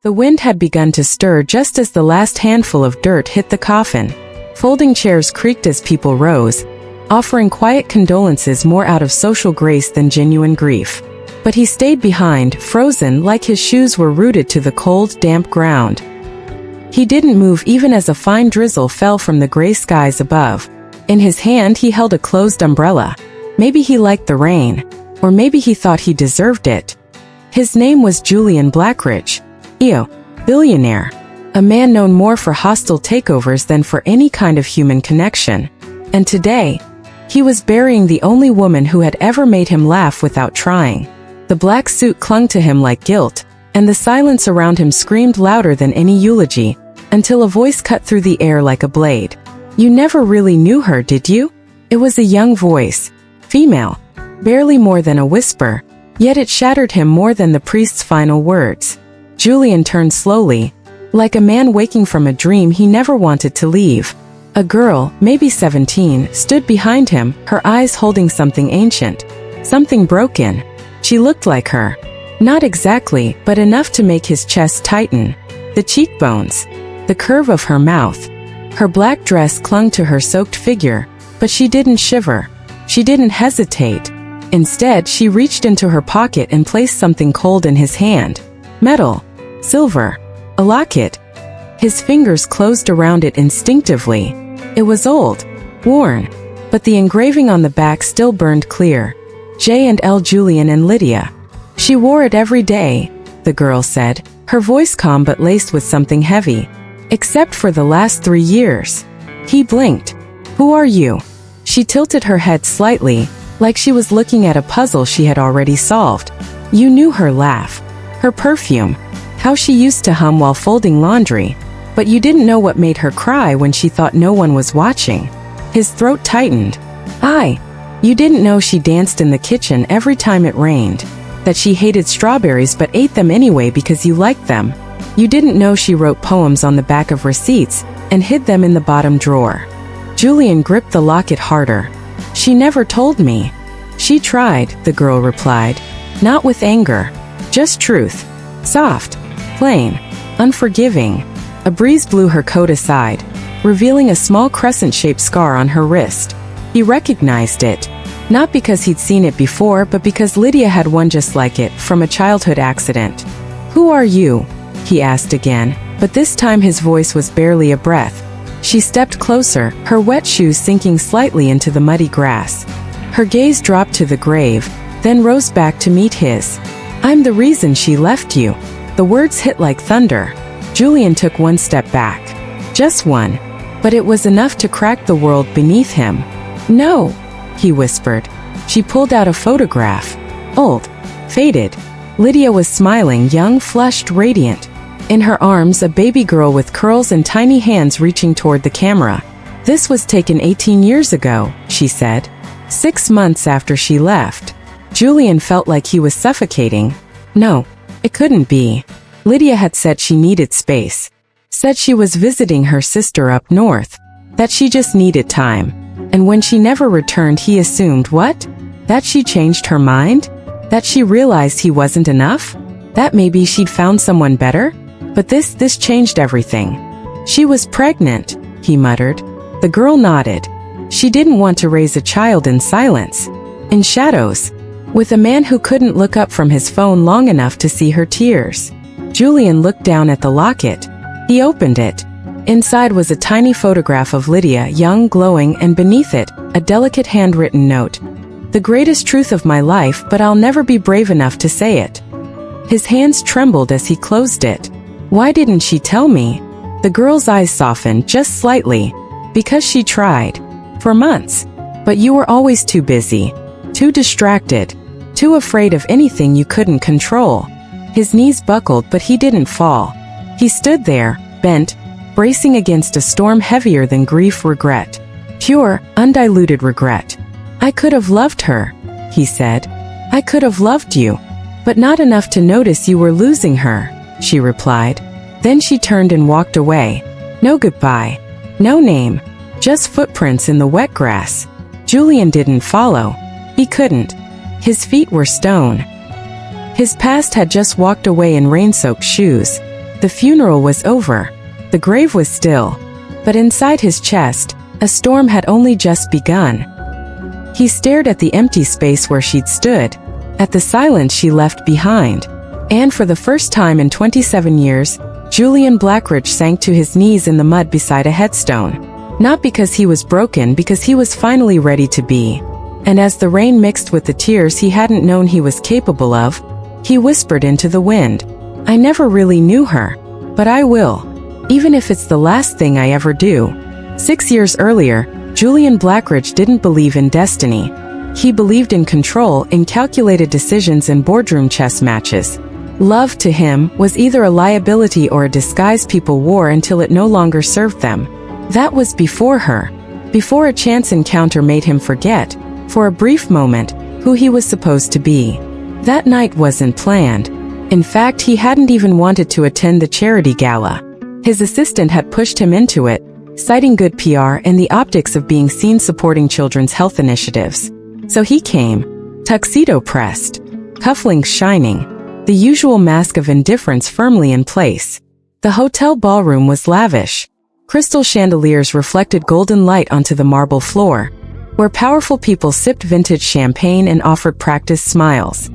The wind had begun to stir just as the last handful of dirt hit the coffin. Folding chairs creaked as people rose, offering quiet condolences more out of social grace than genuine grief. But he stayed behind, frozen like his shoes were rooted to the cold, damp ground. He didn't move even as a fine drizzle fell from the gray skies above. In his hand he held a closed umbrella. Maybe he liked the rain, or maybe he thought he deserved it. His name was Julian Blackridge. Billionaire. A man known more for hostile takeovers than for any kind of human connection. And today, he was burying the only woman who had ever made him laugh without trying. The black suit clung to him like guilt, and the silence around him screamed louder than any eulogy, until a voice cut through the air like a blade. "You never really knew her, did you?" It was a young voice. Female. Barely more than a whisper, yet it shattered him more than the priest's final words. Julian turned slowly, like a man waking from a dream he never wanted to leave. A girl, maybe 17, stood behind him, her eyes holding something ancient, something broken. She looked like her. Not exactly, but enough to make his chest tighten. The cheekbones, the curve of her mouth. Her black dress clung to her soaked figure, but she didn't shiver. She didn't hesitate. Instead, she reached into her pocket and placed something cold in his hand. Metal. Silver. A locket. His fingers closed around it instinctively. It was old, worn, but the engraving on the back still burned clear. J&L Julian and Lydia. She wore it every day, the girl said, her voice calm but laced with something heavy. Except for the last 3 years. He blinked. "Who are you?" She tilted her head slightly, like she was looking at a puzzle she had already solved. You knew her laugh. Her perfume. How she used to hum while folding laundry. But you didn't know what made her cry when she thought no one was watching. His throat tightened. You didn't know she danced in the kitchen every time it rained. That she hated strawberries but ate them anyway because you liked them. You didn't know she wrote poems on the back of receipts and hid them in the bottom drawer. Julian gripped the locket harder. She never told me. She tried, the girl replied. Not with anger. Just truth. Soft. Plain. Unforgiving. A breeze blew her coat aside, revealing a small crescent-shaped scar on her wrist. He recognized it. Not because he'd seen it before, but because Lydia had one just like it, from a childhood accident. "Who are you?" he asked again, but this time his voice was barely a breath. She stepped closer, her wet shoes sinking slightly into the muddy grass. Her gaze dropped to the grave, then rose back to meet his. "I'm the reason she left you." The words hit like thunder. Julian took one step back. Just one. But it was enough to crack the world beneath him. "No," he whispered. She pulled out a photograph. Old. Faded. Lydia was smiling, young, flushed, radiant. In her arms, a baby girl with curls and tiny hands reaching toward the camera. "This was taken 18 years ago," she said. 6 months after she left. Julian felt like he was suffocating. No, it couldn't be. Lydia had said she needed space. Said she was visiting her sister up north. That she just needed time. And when she never returned, he assumed what? That she changed her mind? That she realized he wasn't enough? That maybe she'd found someone better? But this changed everything. "She was pregnant," he muttered. The girl nodded. She didn't want to raise a child in silence. In shadows. With a man who couldn't look up from his phone long enough to see her tears. Julian looked down at the locket. He opened it. Inside was a tiny photograph of Lydia, young, glowing, and beneath it, a delicate handwritten note. "The greatest truth of my life, but I'll never be brave enough to say it." His hands trembled as he closed it. "Why didn't she tell me?" The girl's eyes softened just slightly. "Because she tried. For months. But you were always too busy. Too distracted. Too afraid of anything you couldn't control." His knees buckled, but he didn't fall. He stood there, bent, bracing against a storm heavier than grief, regret. Pure, undiluted regret. "I could have loved her," he said. "I could have loved you. But not enough to notice you were losing her," she replied. Then she turned and walked away. No goodbye. No name. Just footprints in the wet grass. Julian didn't follow. He couldn't. His feet were stone. His past had just walked away in rain-soaked shoes. The funeral was over. The grave was still. But inside his chest, a storm had only just begun. He stared at the empty space where she'd stood, at the silence she left behind. And for the first time in 27 years, Julian Blackridge sank to his knees in the mud beside a headstone. Not because he was broken, because he was finally ready to be. And as the rain mixed with the tears he hadn't known he was capable of, he whispered into the wind, "I never really knew her. But I will. Even if it's the last thing I ever do." 6 years earlier, Julian Blackridge didn't believe in destiny. He believed in control, in calculated decisions and boardroom chess matches. Love to him was either a liability or a disguise people wore until it no longer served them. That was before her. Before a chance encounter made him forget, for a brief moment, who he was supposed to be. That night wasn't planned. In fact, he hadn't even wanted to attend the charity gala. His assistant had pushed him into it, citing good PR and the optics of being seen supporting children's health initiatives. So he came, tuxedo pressed, cufflinks shining, the usual mask of indifference firmly in place. The hotel ballroom was lavish. Crystal chandeliers reflected golden light onto the marble floor, where powerful people sipped vintage champagne and offered practiced smiles.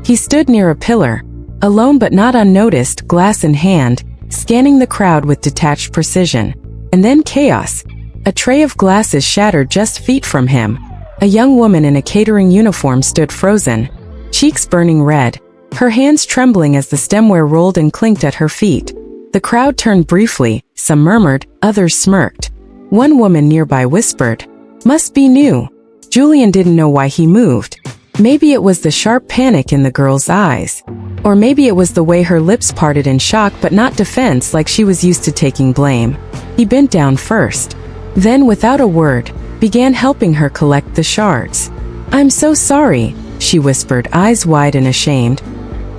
He stood near a pillar, alone but not unnoticed, glass in hand, scanning the crowd with detached precision. And then chaos. A tray of glasses shattered just feet from him. A young woman in a catering uniform stood frozen, cheeks burning red, her hands trembling as the stemware rolled and clinked at her feet. The crowd turned briefly, some murmured, others smirked. One woman nearby whispered, "Must be new." Julian didn't know why he moved. Maybe it was the sharp panic in the girl's eyes. Or maybe it was the way her lips parted in shock but not defense, like she was used to taking blame. He bent down first. Then, without a word, began helping her collect the shards. "I'm so sorry," she whispered, eyes wide and ashamed.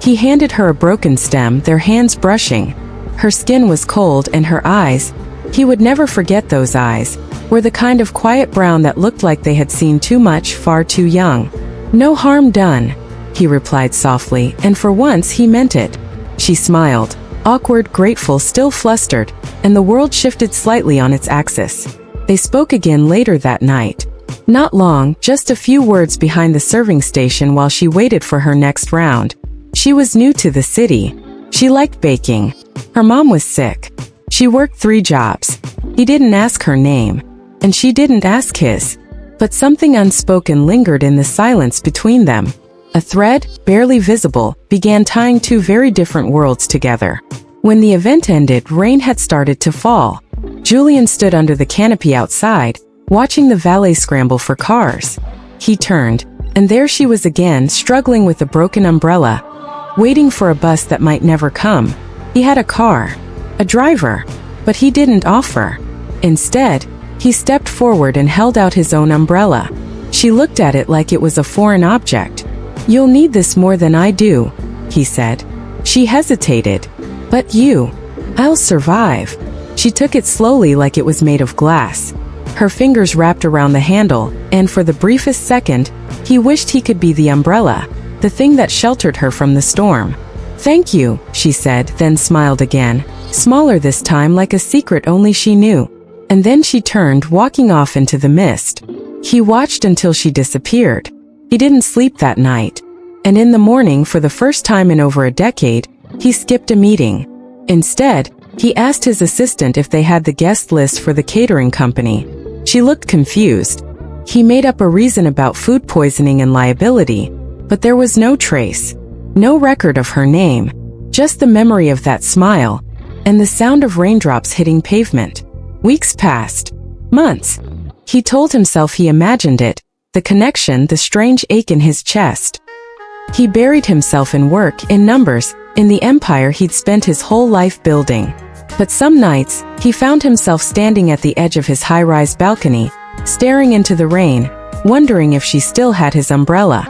He handed her a broken stem, their hands brushing. Her skin was cold and her eyes, he would never forget those eyes, were the kind of quiet brown that looked like they had seen too much, far too young. "No harm done," he replied softly, and for once he meant it. She smiled, awkward, grateful, still flustered, and the world shifted slightly on its axis. They spoke again later that night. Not long, just a few words behind the serving station while she waited for her next round. She was new to the city. She liked baking. Her mom was sick. She worked 3 jobs. He didn't ask her name, and she didn't ask his. But something unspoken lingered in the silence between them. A thread, barely visible, began tying 2 very different worlds together. When the event ended, rain had started to fall. Julian stood under the canopy outside, watching the valet scramble for cars. He turned, and there she was again, struggling with a broken umbrella, waiting for a bus that might never come. He had a car, a driver, but he didn't offer. Instead, he stepped forward and held out his own umbrella. She looked at it like it was a foreign object. "You'll need this more than I do," he said. She hesitated. "But you." "I'll survive." She took it slowly like it was made of glass. Her fingers wrapped around the handle, and for the briefest second, he wished he could be the umbrella, the thing that sheltered her from the storm. "Thank you," she said, then smiled again, smaller this time, like a secret only she knew. And then she turned, walking off into the mist. He watched until she disappeared. He didn't sleep that night. And in the morning, for the first time in over a decade, he skipped a meeting. Instead, he asked his assistant if they had the guest list for the catering company. She looked confused. He made up a reason about food poisoning and liability, but there was no trace, no record of her name, just the memory of that smile, and the sound of raindrops hitting pavement. Weeks passed. Months. He told himself he imagined it, the connection, the strange ache in his chest. He buried himself in work, in numbers, in the empire he'd spent his whole life building. But some nights, he found himself standing at the edge of his high-rise balcony, staring into the rain, wondering if she still had his umbrella.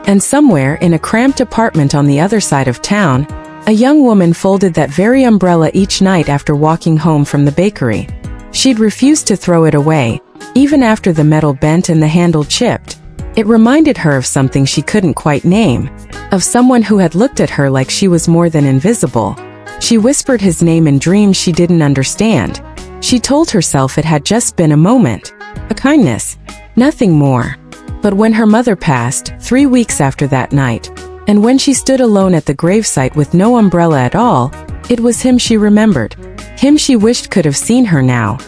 And somewhere in a cramped apartment on the other side of town, a young woman folded that very umbrella each night after walking home from the bakery. She'd refused to throw it away, even after the metal bent and the handle chipped. It reminded her of something she couldn't quite name, of someone who had looked at her like she was more than invisible. She whispered his name in dreams she didn't understand. She told herself it had just been a moment, a kindness, nothing more. But when her mother passed, 3 weeks after that night, and when she stood alone at the gravesite with no umbrella at all, it was him she remembered. Him she wished could have seen her now.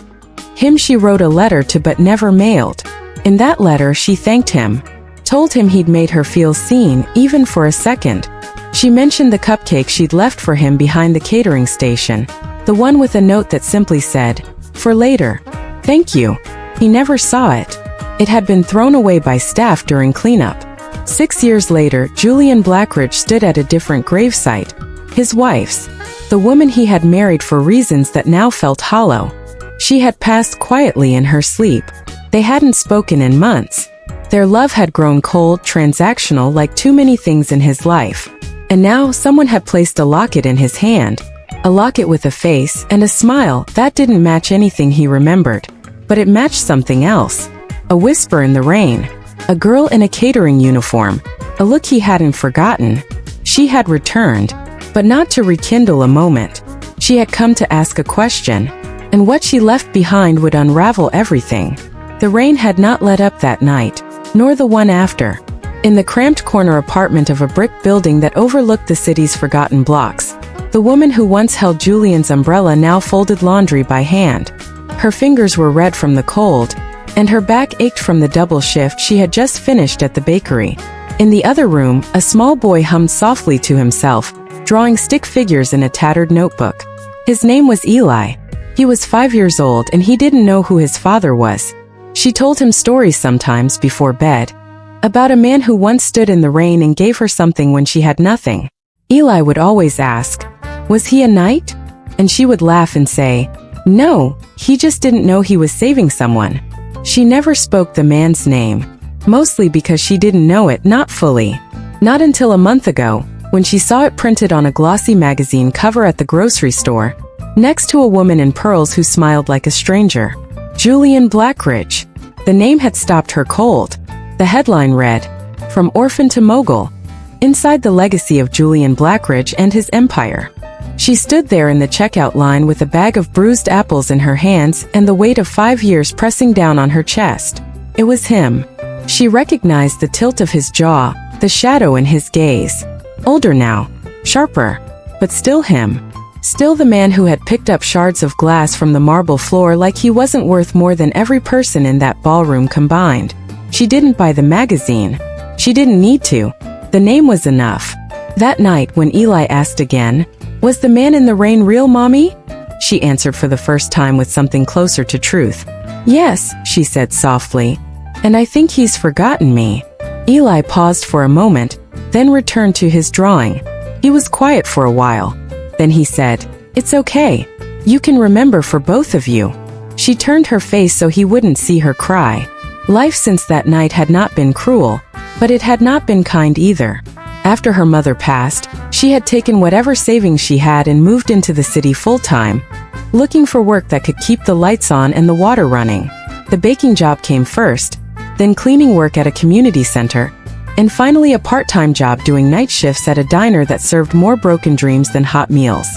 Him she wrote a letter to but never mailed. In that letter she thanked him, told him he'd made her feel seen, even for a second. She mentioned the cupcake she'd left for him behind the catering station, the one with a note that simply said, "For later. Thank you." He never saw it. It had been thrown away by staff during cleanup. 6 years later, Julian Blackridge stood at a different gravesite, his wife's, the woman he had married for reasons that now felt hollow. She had passed quietly in her sleep. They hadn't spoken in months. Their love had grown cold, transactional, like too many things in his life. And now someone had placed a locket in his hand, a locket with a face and a smile that didn't match anything he remembered. But it matched something else. A whisper in the rain. A girl in a catering uniform. A look he hadn't forgotten. She had returned, but not to rekindle a moment. She had come to ask a question, and what she left behind would unravel everything. The rain had not let up that night, nor the one after. In the cramped corner apartment of a brick building that overlooked the city's forgotten blocks, the woman who once held Julian's umbrella now folded laundry by hand. Her fingers were red from the cold, and her back ached from the double shift she had just finished at the bakery. In the other room, a small boy hummed softly to himself, drawing stick figures in a tattered notebook. His name was Eli. He was 5 years old and he didn't know who his father was. She told him stories sometimes before bed, about a man who once stood in the rain and gave her something when she had nothing. Eli would always ask, "Was he a knight?" And she would laugh and say, "No, he just didn't know he was saving someone." She never spoke the man's name, mostly because she didn't know it, not fully. Not until a month ago, when she saw it printed on a glossy magazine cover at the grocery store, next to a woman in pearls who smiled like a stranger. Julian Blackridge. The name had stopped her cold. The headline read, "From Orphan to Mogul. Inside the Legacy of Julian Blackridge and His Empire." She stood there in the checkout line with a bag of bruised apples in her hands and the weight of 5 years pressing down on her chest. It was him. She recognized the tilt of his jaw, the shadow in his gaze. Older now, sharper, but still him. Still the man who had picked up shards of glass from the marble floor like he wasn't worth more than every person in that ballroom combined. She didn't buy the magazine. She didn't need to. The name was enough. That night when Eli asked again, "Was the man in the rain real, Mommy?" She answered for the first time with something closer to truth. "Yes," she said softly. "And I think he's forgotten me." Eli paused for a moment, then returned to his drawing. He was quiet for a while. Then he said, "It's okay. You can remember for both of you." She turned her face so he wouldn't see her cry. Life since that night had not been cruel, but it had not been kind either. After her mother passed, she had taken whatever savings she had and moved into the city full-time, looking for work that could keep the lights on and the water running. The baking job came first, then cleaning work at a community center, and finally a part-time job doing night shifts at a diner that served more broken dreams than hot meals.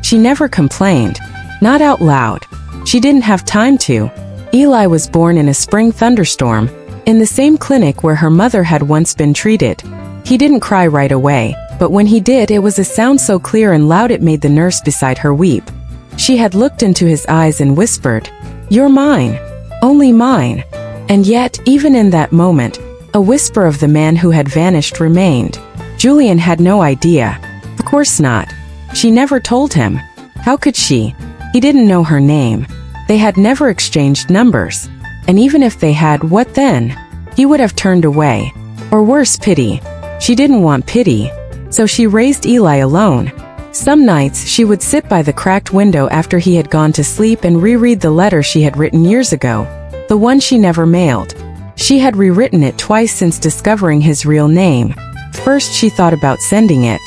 She never complained, not out loud. She didn't have time to. Eli was born in a spring thunderstorm, in the same clinic where her mother had once been treated. He didn't cry right away, but when he did, it was a sound so clear and loud it made the nurse beside her weep. She had looked into his eyes and whispered, "You're mine, only mine." And yet, even in that moment, a whisper of the man who had vanished remained. Julian had no idea. Of course not. She never told him. How could she? He didn't know her name. They had never exchanged numbers. And even if they had, what then? He would have turned away. Or worse, pity. She didn't want pity. So she raised Eli alone. Some nights, she would sit by the cracked window after he had gone to sleep and reread the letter she had written years ago. The one she never mailed. She had rewritten it twice since discovering his real name. First she thought about sending it.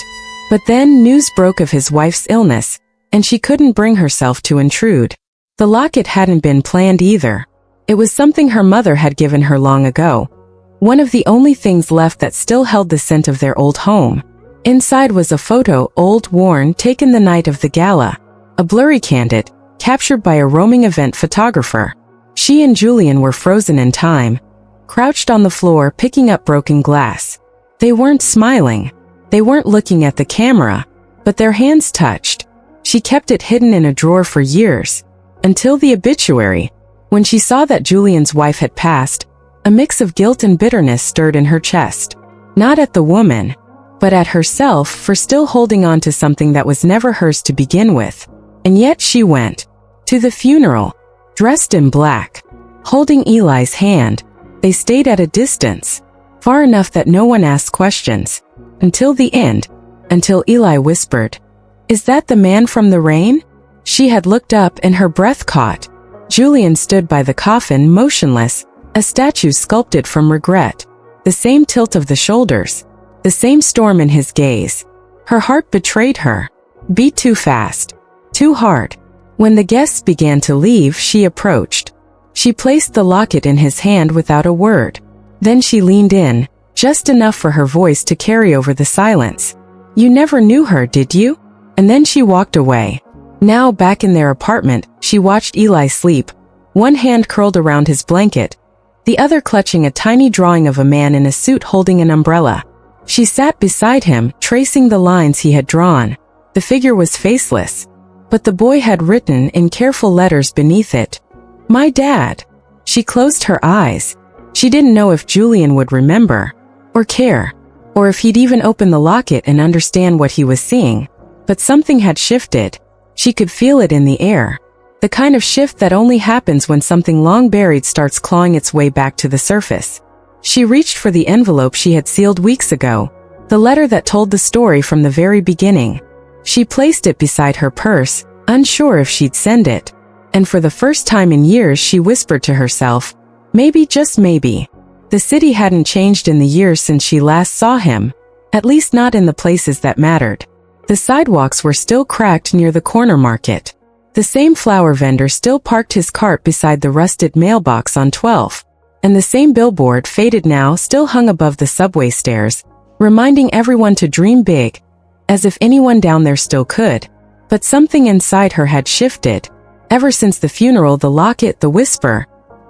But then news broke of his wife's illness, and she couldn't bring herself to intrude. The locket hadn't been planned either. It was something her mother had given her long ago. One of the only things left that still held the scent of their old home. Inside was a photo, old, worn, taken the night of the gala. A blurry candid, captured by a roaming event photographer. She and Julian were frozen in time, crouched on the floor picking up broken glass. They weren't smiling. They weren't looking at the camera, but their hands touched. She kept it hidden in a drawer for years, until the obituary. When she saw that Julian's wife had passed, a mix of guilt and bitterness stirred in her chest. Not at the woman, but at herself for still holding on to something that was never hers to begin with. And yet she went to the funeral, dressed in black, holding Eli's hand. They stayed at a distance, far enough that no one asked questions, until the end, until Eli whispered, "Is that the man from the rain?" She had looked up and her breath caught. Julian stood by the coffin, motionless, a statue sculpted from regret. The same tilt of the shoulders, the same storm in his gaze. Her heart betrayed her. Beat too fast, too hard. When the guests began to leave, she approached. She placed the locket in his hand without a word. Then she leaned in, just enough for her voice to carry over the silence. "You never knew her, did you?" And then she walked away. Now back in their apartment, she watched Eli sleep, one hand curled around his blanket, the other clutching a tiny drawing of a man in a suit holding an umbrella. She sat beside him, tracing the lines he had drawn. The figure was faceless, but the boy had written in careful letters beneath it, "My dad." She closed her eyes. She didn't know if Julian would remember, or care, or if he'd even open the locket and understand what he was seeing. But something had shifted. She could feel it in the air. The kind of shift that only happens when something long buried starts clawing its way back to the surface. She reached for the envelope she had sealed weeks ago, the letter that told the story from the very beginning. She placed it beside her purse, unsure if she'd send it. And for the first time in years she whispered to herself, maybe, just maybe. The city hadn't changed in the years since she last saw him, at least not in the places that mattered. The sidewalks were still cracked near the corner market. The same flower vendor still parked his cart beside the rusted mailbox on 12th, and the same billboard, faded now, still hung above the subway stairs, reminding everyone to dream big, as if anyone down there still could. But something inside her had shifted. Ever since the funeral, the locket, the whisper.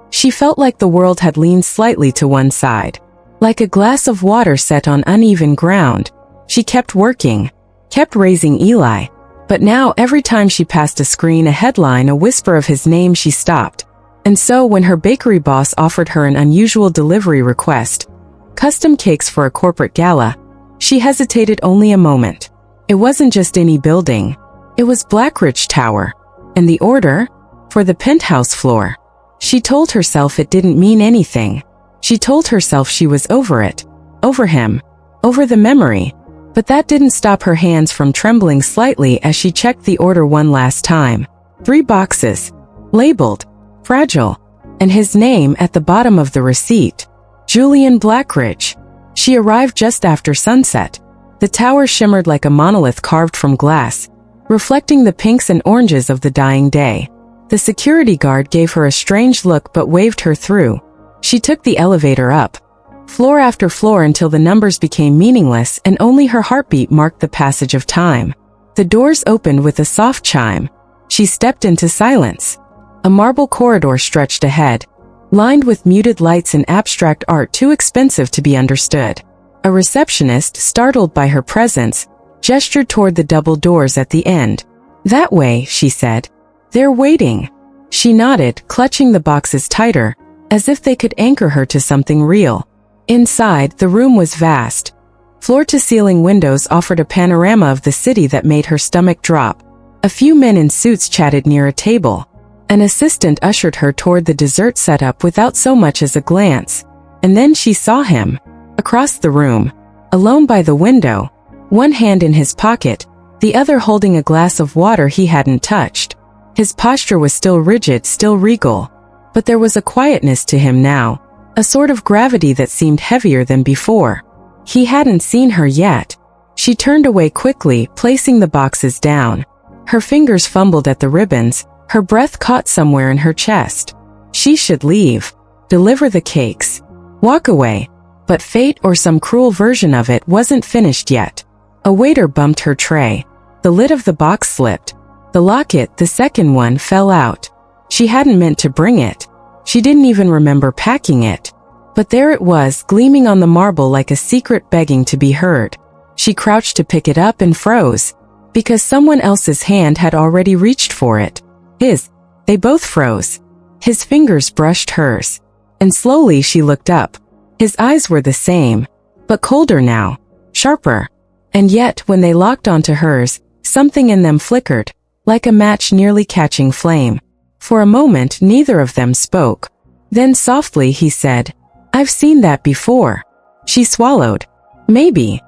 She felt like the world had leaned slightly to one side. Like a glass of water set on uneven ground. She kept working, kept raising Eli. But now every time she passed a screen, a headline, a whisper of his name, she stopped. And so when her bakery boss offered her an unusual delivery request, custom cakes for a corporate gala, she hesitated only a moment. It wasn't just any building. It was Blackridge Tower. And the order? For the penthouse floor. She told herself it didn't mean anything. She told herself she was over it. Over him. Over the memory. But that didn't stop her hands from trembling slightly as she checked the order one last time. 3 boxes. Labeled. Fragile. And his name at the bottom of the receipt. Julian Blackridge. She arrived just after sunset. The tower shimmered like a monolith carved from glass, reflecting the pinks and oranges of the dying day. The security guard gave her a strange look but waved her through. She took the elevator up, floor after floor, until the numbers became meaningless and only her heartbeat marked the passage of time. The doors opened with a soft chime. She stepped into silence. A marble corridor stretched ahead, lined with muted lights and abstract art too expensive to be understood. A receptionist, startled by her presence, gestured toward the double doors at the end. "That way," she said. "They're waiting." She nodded, clutching the boxes tighter, as if they could anchor her to something real. Inside, the room was vast. Floor-to-ceiling windows offered a panorama of the city that made her stomach drop. A few men in suits chatted near a table. An assistant ushered her toward the dessert setup without so much as a glance. And then she saw him. Across the room, alone by the window, one hand in his pocket, the other holding a glass of water he hadn't touched. His posture was still rigid, still regal. But there was a quietness to him now, a sort of gravity that seemed heavier than before. He hadn't seen her yet. She turned away quickly, placing the boxes down. Her fingers fumbled at the ribbons, her breath caught somewhere in her chest. She should leave, deliver the cakes, walk away. But fate, or some cruel version of it, wasn't finished yet. A waiter bumped her tray. The lid of the box slipped. The locket, the second one, fell out. She hadn't meant to bring it. She didn't even remember packing it. But there it was, gleaming on the marble like a secret begging to be heard. She crouched to pick it up and froze, because someone else's hand had already reached for it. His. They both froze. His fingers brushed hers. And slowly she looked up. His eyes were the same, but colder now, sharper. And yet, when they locked onto hers, something in them flickered, like a match nearly catching flame. For a moment, neither of them spoke. Then softly he said, "I've seen that before." She swallowed. "Maybe."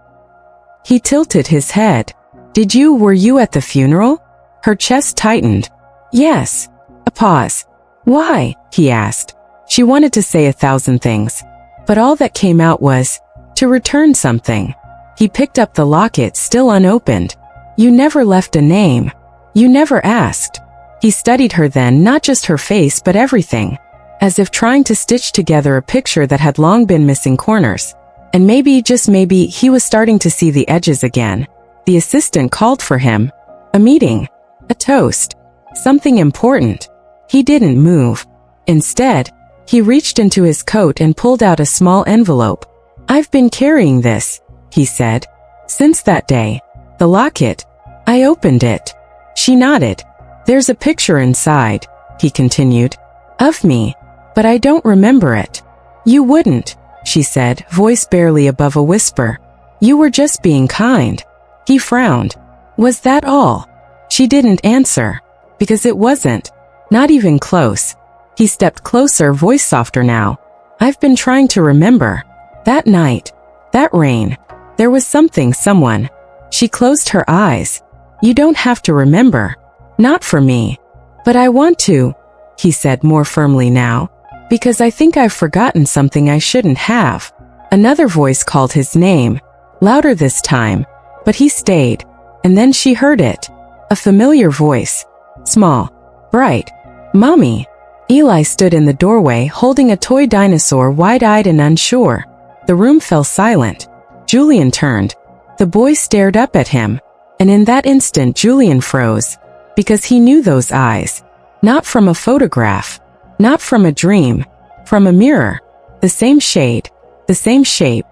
He tilted his head. Were you at the funeral?" Her chest tightened. "Yes." A pause. "Why?" he asked. She wanted to say 1,000 things, but all that came out was, to return something. He picked up the locket, still unopened. "You never left a name. You never asked." He studied her then, not just her face but everything, as if trying to stitch together a picture that had long been missing corners. And maybe, just maybe, he was starting to see the edges again. The assistant called for him. A meeting. A toast. Something important. He didn't move. Instead, he reached into his coat and pulled out a small envelope. "I've been carrying this," he said, "since that day. The locket. I opened it." She nodded. "There's a picture inside," he continued, "of me, but I don't remember it." "You wouldn't," she said, voice barely above a whisper. "You were just being kind." He frowned. "Was that all?" She didn't answer, because it wasn't. Not even close. He stepped closer, voice softer now. "I've been trying to remember. That night. That rain. There was something, someone." She closed her eyes. "You don't have to remember. Not for me. But I want to," he said more firmly now, "because I think I've forgotten something I shouldn't have." Another voice called his name, louder this time, but he stayed. And then she heard it. A familiar voice. Small. Bright. "Mommy." Eli stood in the doorway, holding a toy dinosaur, wide-eyed and unsure. The room fell silent. Julian turned. The boy stared up at him. And in that instant Julian froze. Because he knew those eyes. Not from a photograph. Not from a dream. From a mirror. The same shade. The same shape.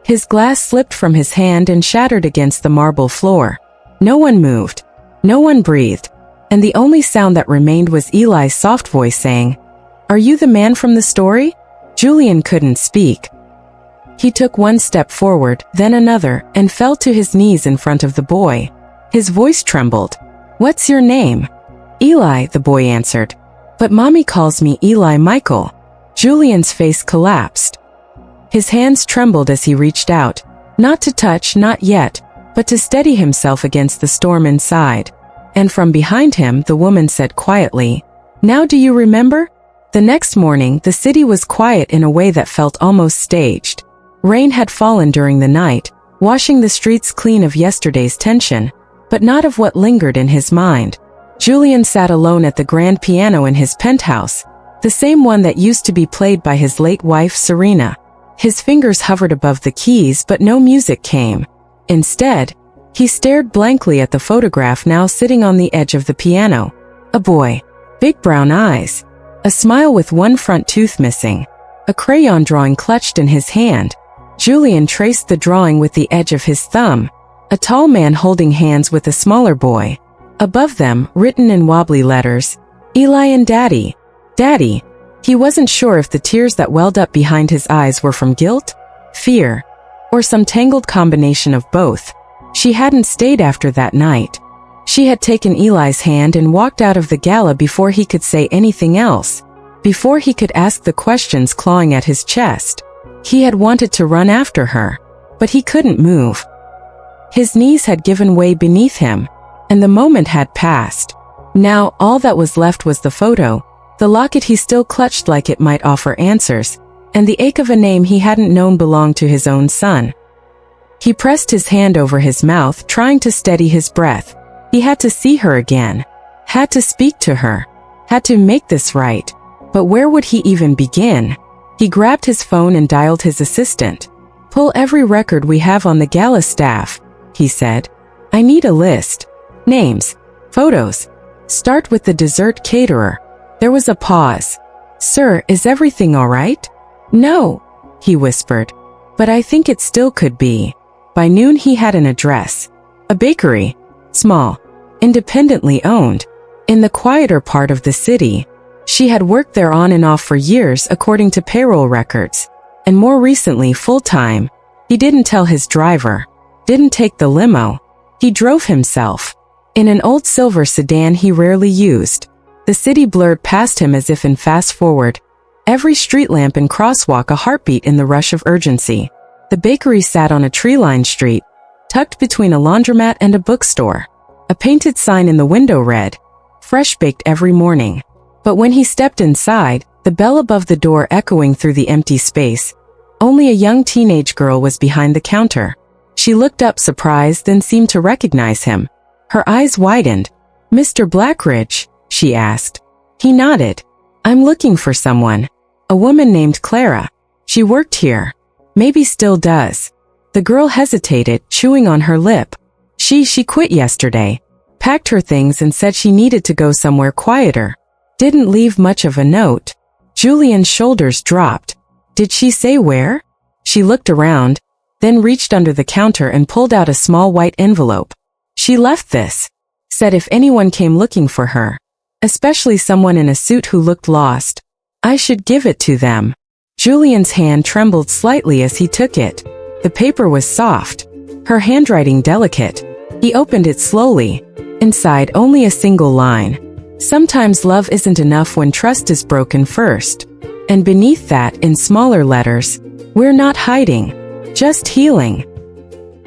His glass slipped from his hand and shattered against the marble floor. No one moved. No one breathed. And the only sound that remained was Eli's soft voice saying, "Are you the man from the story?" Julian couldn't speak. He took one step forward, then another, and fell to his knees in front of the boy. His voice trembled. "What's your name?" "Eli," the boy answered. "But Mommy calls me Eli Michael." Julian's face collapsed. His hands trembled as he reached out, not to touch, not yet, but to steady himself against the storm inside. And from behind him, the woman said quietly, "Now do you remember?" The next morning, the city was quiet in a way that felt almost staged. Rain had fallen during the night, washing the streets clean of yesterday's tension, but not of what lingered in his mind. Julian sat alone at the grand piano in his penthouse, the same one that used to be played by his late wife Serena. His fingers hovered above the keys, but no music came. Instead, he stared blankly at the photograph now sitting on the edge of the piano. A boy. Big brown eyes. A smile with one front tooth missing. A crayon drawing clutched in his hand. Julian traced the drawing with the edge of his thumb. A tall man holding hands with a smaller boy. Above them, written in wobbly letters, "Eli and Daddy. Daddy." He wasn't sure if the tears that welled up behind his eyes were from guilt, fear, or some tangled combination of both. She hadn't stayed after that night. She had taken Eli's hand and walked out of the gala before he could say anything else, before he could ask the questions clawing at his chest. He had wanted to run after her, but he couldn't move. His knees had given way beneath him, and the moment had passed. Now, all that was left was the photo, the locket he still clutched like it might offer answers, and the ache of a name he hadn't known belonged to his own son. He pressed his hand over his mouth, trying to steady his breath. He had to see her again, had to speak to her, had to make this right. But where would he even begin? He grabbed his phone and dialed his assistant. "Pull every record we have on the gala staff," he said. "I need a list. Names. Photos. Start with the dessert caterer." There was a pause. "Sir, is everything all right?" "No," he whispered. "But I think it still could be." By noon he had an address. A bakery. Small. Independently owned. In the quieter part of the city. She had worked there on and off for years according to payroll records. And more recently full-time. He didn't tell his driver. Didn't take the limo. He drove himself. In an old silver sedan he rarely used. The city blurred past him as if in fast forward. Every street lamp and crosswalk a heartbeat in the rush of urgency. The bakery sat on a tree-lined street, tucked between a laundromat and a bookstore. A painted sign in the window read, "Fresh baked every morning." But when he stepped inside, the bell above the door echoing through the empty space, only a young teenage girl was behind the counter. She looked up surprised then seemed to recognize him. Her eyes widened. "Mr. Blackridge?" she asked. He nodded. "I'm looking for someone. A woman named Clara. She worked here. Maybe still does." The girl hesitated, chewing on her lip. She quit yesterday. Packed her things and said she needed to go somewhere quieter. Didn't leave much of a note. Julian's shoulders dropped. Did she say where? She looked around, then reached under the counter and pulled out a small white envelope. She left this. Said if anyone came looking for her, especially someone in a suit who looked lost, I should give it to them. Julian's hand trembled slightly as he took it. The paper was soft, her handwriting delicate. He opened it slowly. Inside only a single line. "Sometimes love isn't enough when trust is broken first." And beneath that, in smaller letters, "We're not hiding, just healing."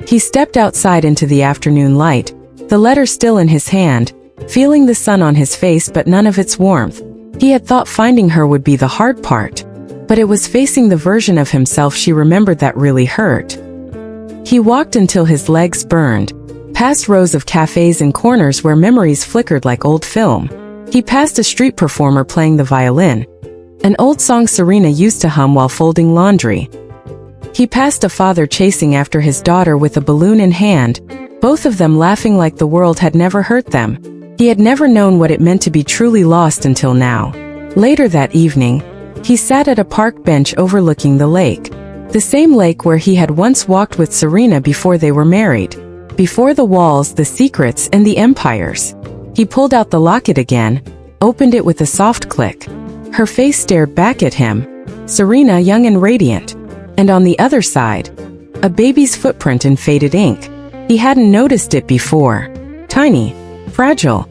He stepped outside into the afternoon light, the letter still in his hand, feeling the sun on his face but none of its warmth. He had thought finding her would be the hard part. But it was facing the version of himself she remembered that really hurt. He walked until his legs burned, past rows of cafes and corners where memories flickered like old film. He passed a street performer playing the violin, an old song Serena used to hum while folding laundry. He passed a father chasing after his daughter with a balloon in hand, both of them laughing like the world had never hurt them. He had never known what it meant to be truly lost until now. Later that evening, he sat at a park bench overlooking the lake. The same lake where he had once walked with Serena before they were married. Before the walls, the secrets, and the empires. He pulled out the locket again, opened it with a soft click. Her face stared back at him. Serena, young and radiant. And on the other side, a baby's footprint in faded ink. He hadn't noticed it before. Tiny. Fragile.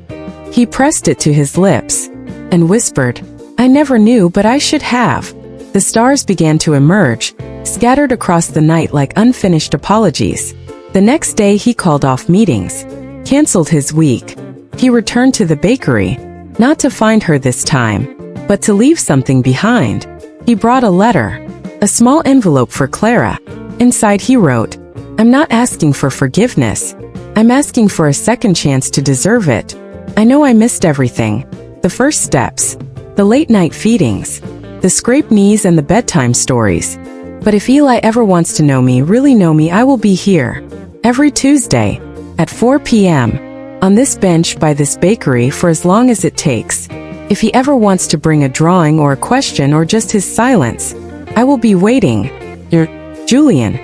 He pressed it to his lips and whispered, "I never knew, but I should have." The stars began to emerge, scattered across the night like unfinished apologies. The next day he called off meetings, canceled his week. He returned to the bakery, not to find her this time, but to leave something behind. He brought a letter, a small envelope for Clara. Inside he wrote, "I'm not asking for forgiveness. I'm asking for a second chance to deserve it. I know I missed everything. The first steps, the late night feedings, the scraped knees and the bedtime stories. But if Eli ever wants to know me, really know me, I will be here. Every Tuesday, at 4 p.m., on this bench by this bakery for as long as it takes. If he ever wants to bring a drawing or a question or just his silence, I will be waiting. Your Julian."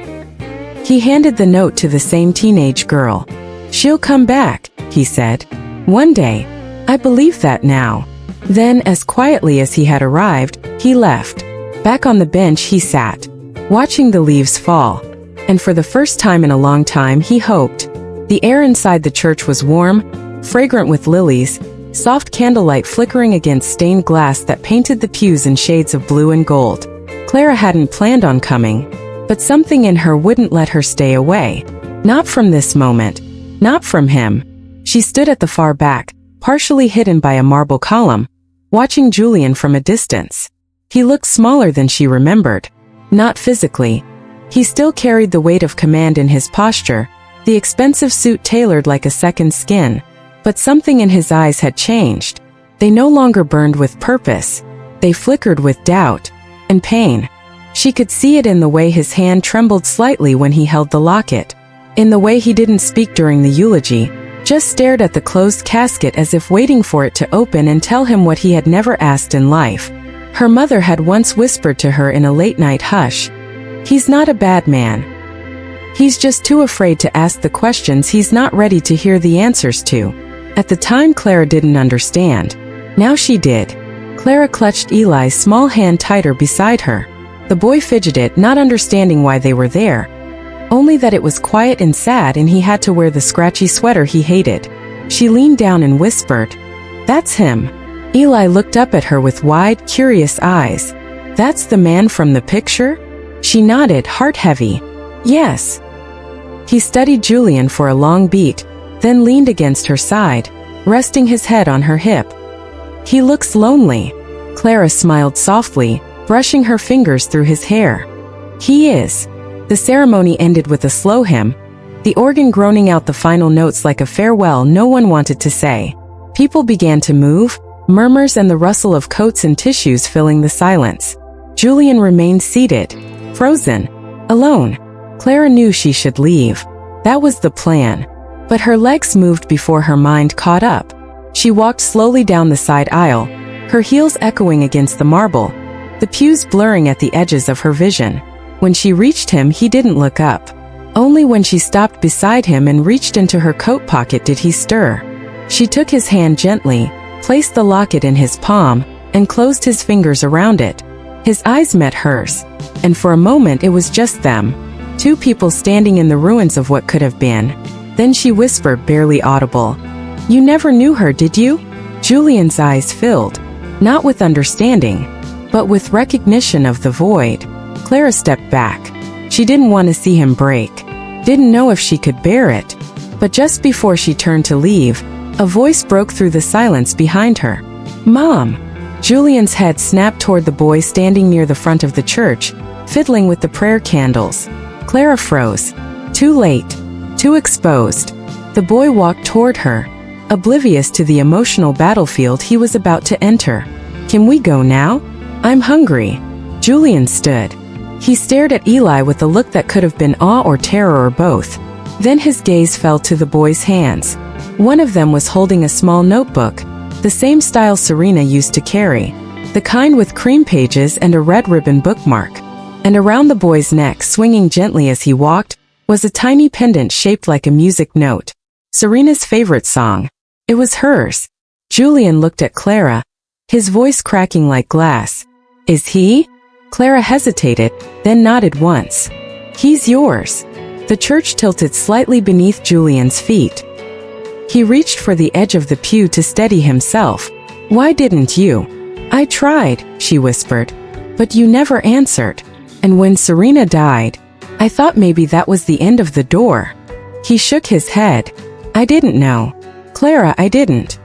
He handed the note to the same teenage girl. "She'll come back," he said. "One day. I believe that now." Then, as quietly as he had arrived, he left. Back on the bench he sat, watching the leaves fall. And for the first time in a long time he hoped. The air inside the church was warm, fragrant with lilies, soft candlelight flickering against stained glass that painted the pews in shades of blue and gold. Clara hadn't planned on coming, but something in her wouldn't let her stay away. Not from this moment. Not from him. She stood at the far back, partially hidden by a marble column, watching Julian from a distance. He looked smaller than she remembered. Not physically. He still carried the weight of command in his posture, the expensive suit tailored like a second skin. But something in his eyes had changed. They no longer burned with purpose. They flickered with doubt and pain. She could see it in the way his hand trembled slightly when he held the locket. In the way he didn't speak during the eulogy, just stared at the closed casket as if waiting for it to open and tell him what he had never asked in life. Her mother had once whispered to her in a late-night hush, "He's not a bad man. He's just too afraid to ask the questions he's not ready to hear the answers to." At the time, Clara didn't understand. Now she did. Clara clutched Eli's small hand tighter beside her. The boy fidgeted, not understanding why they were there. Only that it was quiet and sad and he had to wear the scratchy sweater he hated. She leaned down and whispered, "That's him." Eli looked up at her with wide, curious eyes. "That's the man from the picture?" She nodded, heart heavy. "Yes." He studied Julian for a long beat, then leaned against her side, resting his head on her hip. "He looks lonely." Clara smiled softly, brushing her fingers through his hair. "He is." The ceremony ended with a slow hymn, the organ groaning out the final notes like a farewell no one wanted to say. People began to move, murmurs and the rustle of coats and tissues filling the silence. Julian remained seated, frozen, alone. Clara knew she should leave. That was the plan. But her legs moved before her mind caught up. She walked slowly down the side aisle, her heels echoing against the marble, the pews blurring at the edges of her vision. When she reached him, he didn't look up. Only when she stopped beside him and reached into her coat pocket did he stir. She took his hand gently, placed the locket in his palm, and closed his fingers around it. His eyes met hers, and for a moment it was just them, two people standing in the ruins of what could have been. Then she whispered, barely audible, "You never knew her, did you?" Julian's eyes filled, not with understanding, but with recognition of the void. Clara stepped back. She didn't want to see him break, didn't know if she could bear it. But just before she turned to leave, a voice broke through the silence behind her. "Mom!" Julian's head snapped toward the boy standing near the front of the church, fiddling with the prayer candles. Clara froze. Too late. Too exposed. The boy walked toward her, oblivious to the emotional battlefield he was about to enter. "Can we go now? I'm hungry." Julian stood. He stared at Eli with a look that could have been awe or terror or both. Then his gaze fell to the boy's hands. One of them was holding a small notebook, the same style Serena used to carry, the kind with cream pages and a red ribbon bookmark. And around the boy's neck, swinging gently as he walked, was a tiny pendant shaped like a music note. Serena's favorite song. It was hers. Julian looked at Clara, his voice cracking like glass. "Is he?" Clara hesitated, then nodded once. "He's yours." The church tilted slightly beneath Julian's feet. He reached for the edge of the pew to steady himself. "Why didn't you?" "I tried," she whispered. "But you never answered. And when Serena died, I thought maybe that was the end of the door." He shook his head. "I didn't know. Clara, I didn't."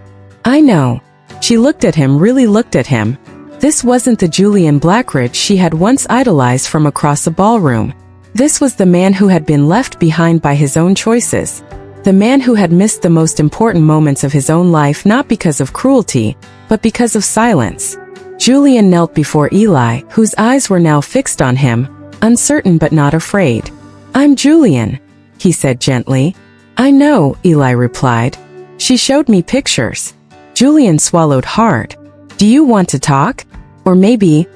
"I know." She looked at him, really looked at him. This wasn't the Julian Blackridge she had once idolized from across a ballroom. This was the man who had been left behind by his own choices. The man who had missed the most important moments of his own life not because of cruelty, but because of silence. Julian knelt before Eli, whose eyes were now fixed on him, uncertain but not afraid. "I'm Julian," he said gently. "I know," Eli replied. "She showed me pictures." Julian swallowed hard. "Do you want to talk? Or maybe,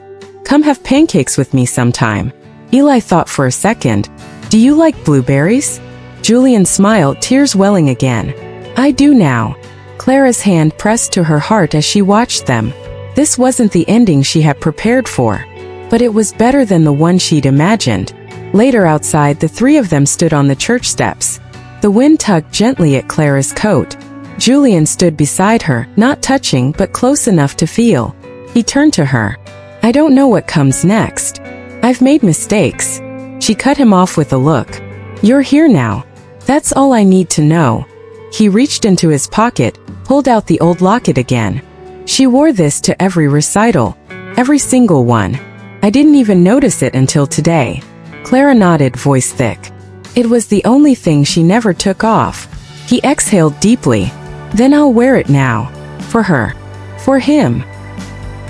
come have pancakes with me sometime." Eli thought for a second. "Do you like blueberries?" Julian smiled, tears welling again. "I do now." Clara's hand pressed to her heart as she watched them. This wasn't the ending she had prepared for, but it was better than the one she'd imagined. Later outside, the three of them stood on the church steps. The wind tugged gently at Clara's coat. Julian stood beside her, not touching but close enough to feel. He turned to her. "I don't know what comes next. I've made mistakes." She cut him off with a look. "You're here now. That's all I need to know." He reached into his pocket, pulled out the old locket again. "She wore this to every recital. Every single one. I didn't even notice it until today." Clara nodded, voice thick. It was the only thing she never took off. He exhaled deeply. "Then I'll wear it now. For her. For him."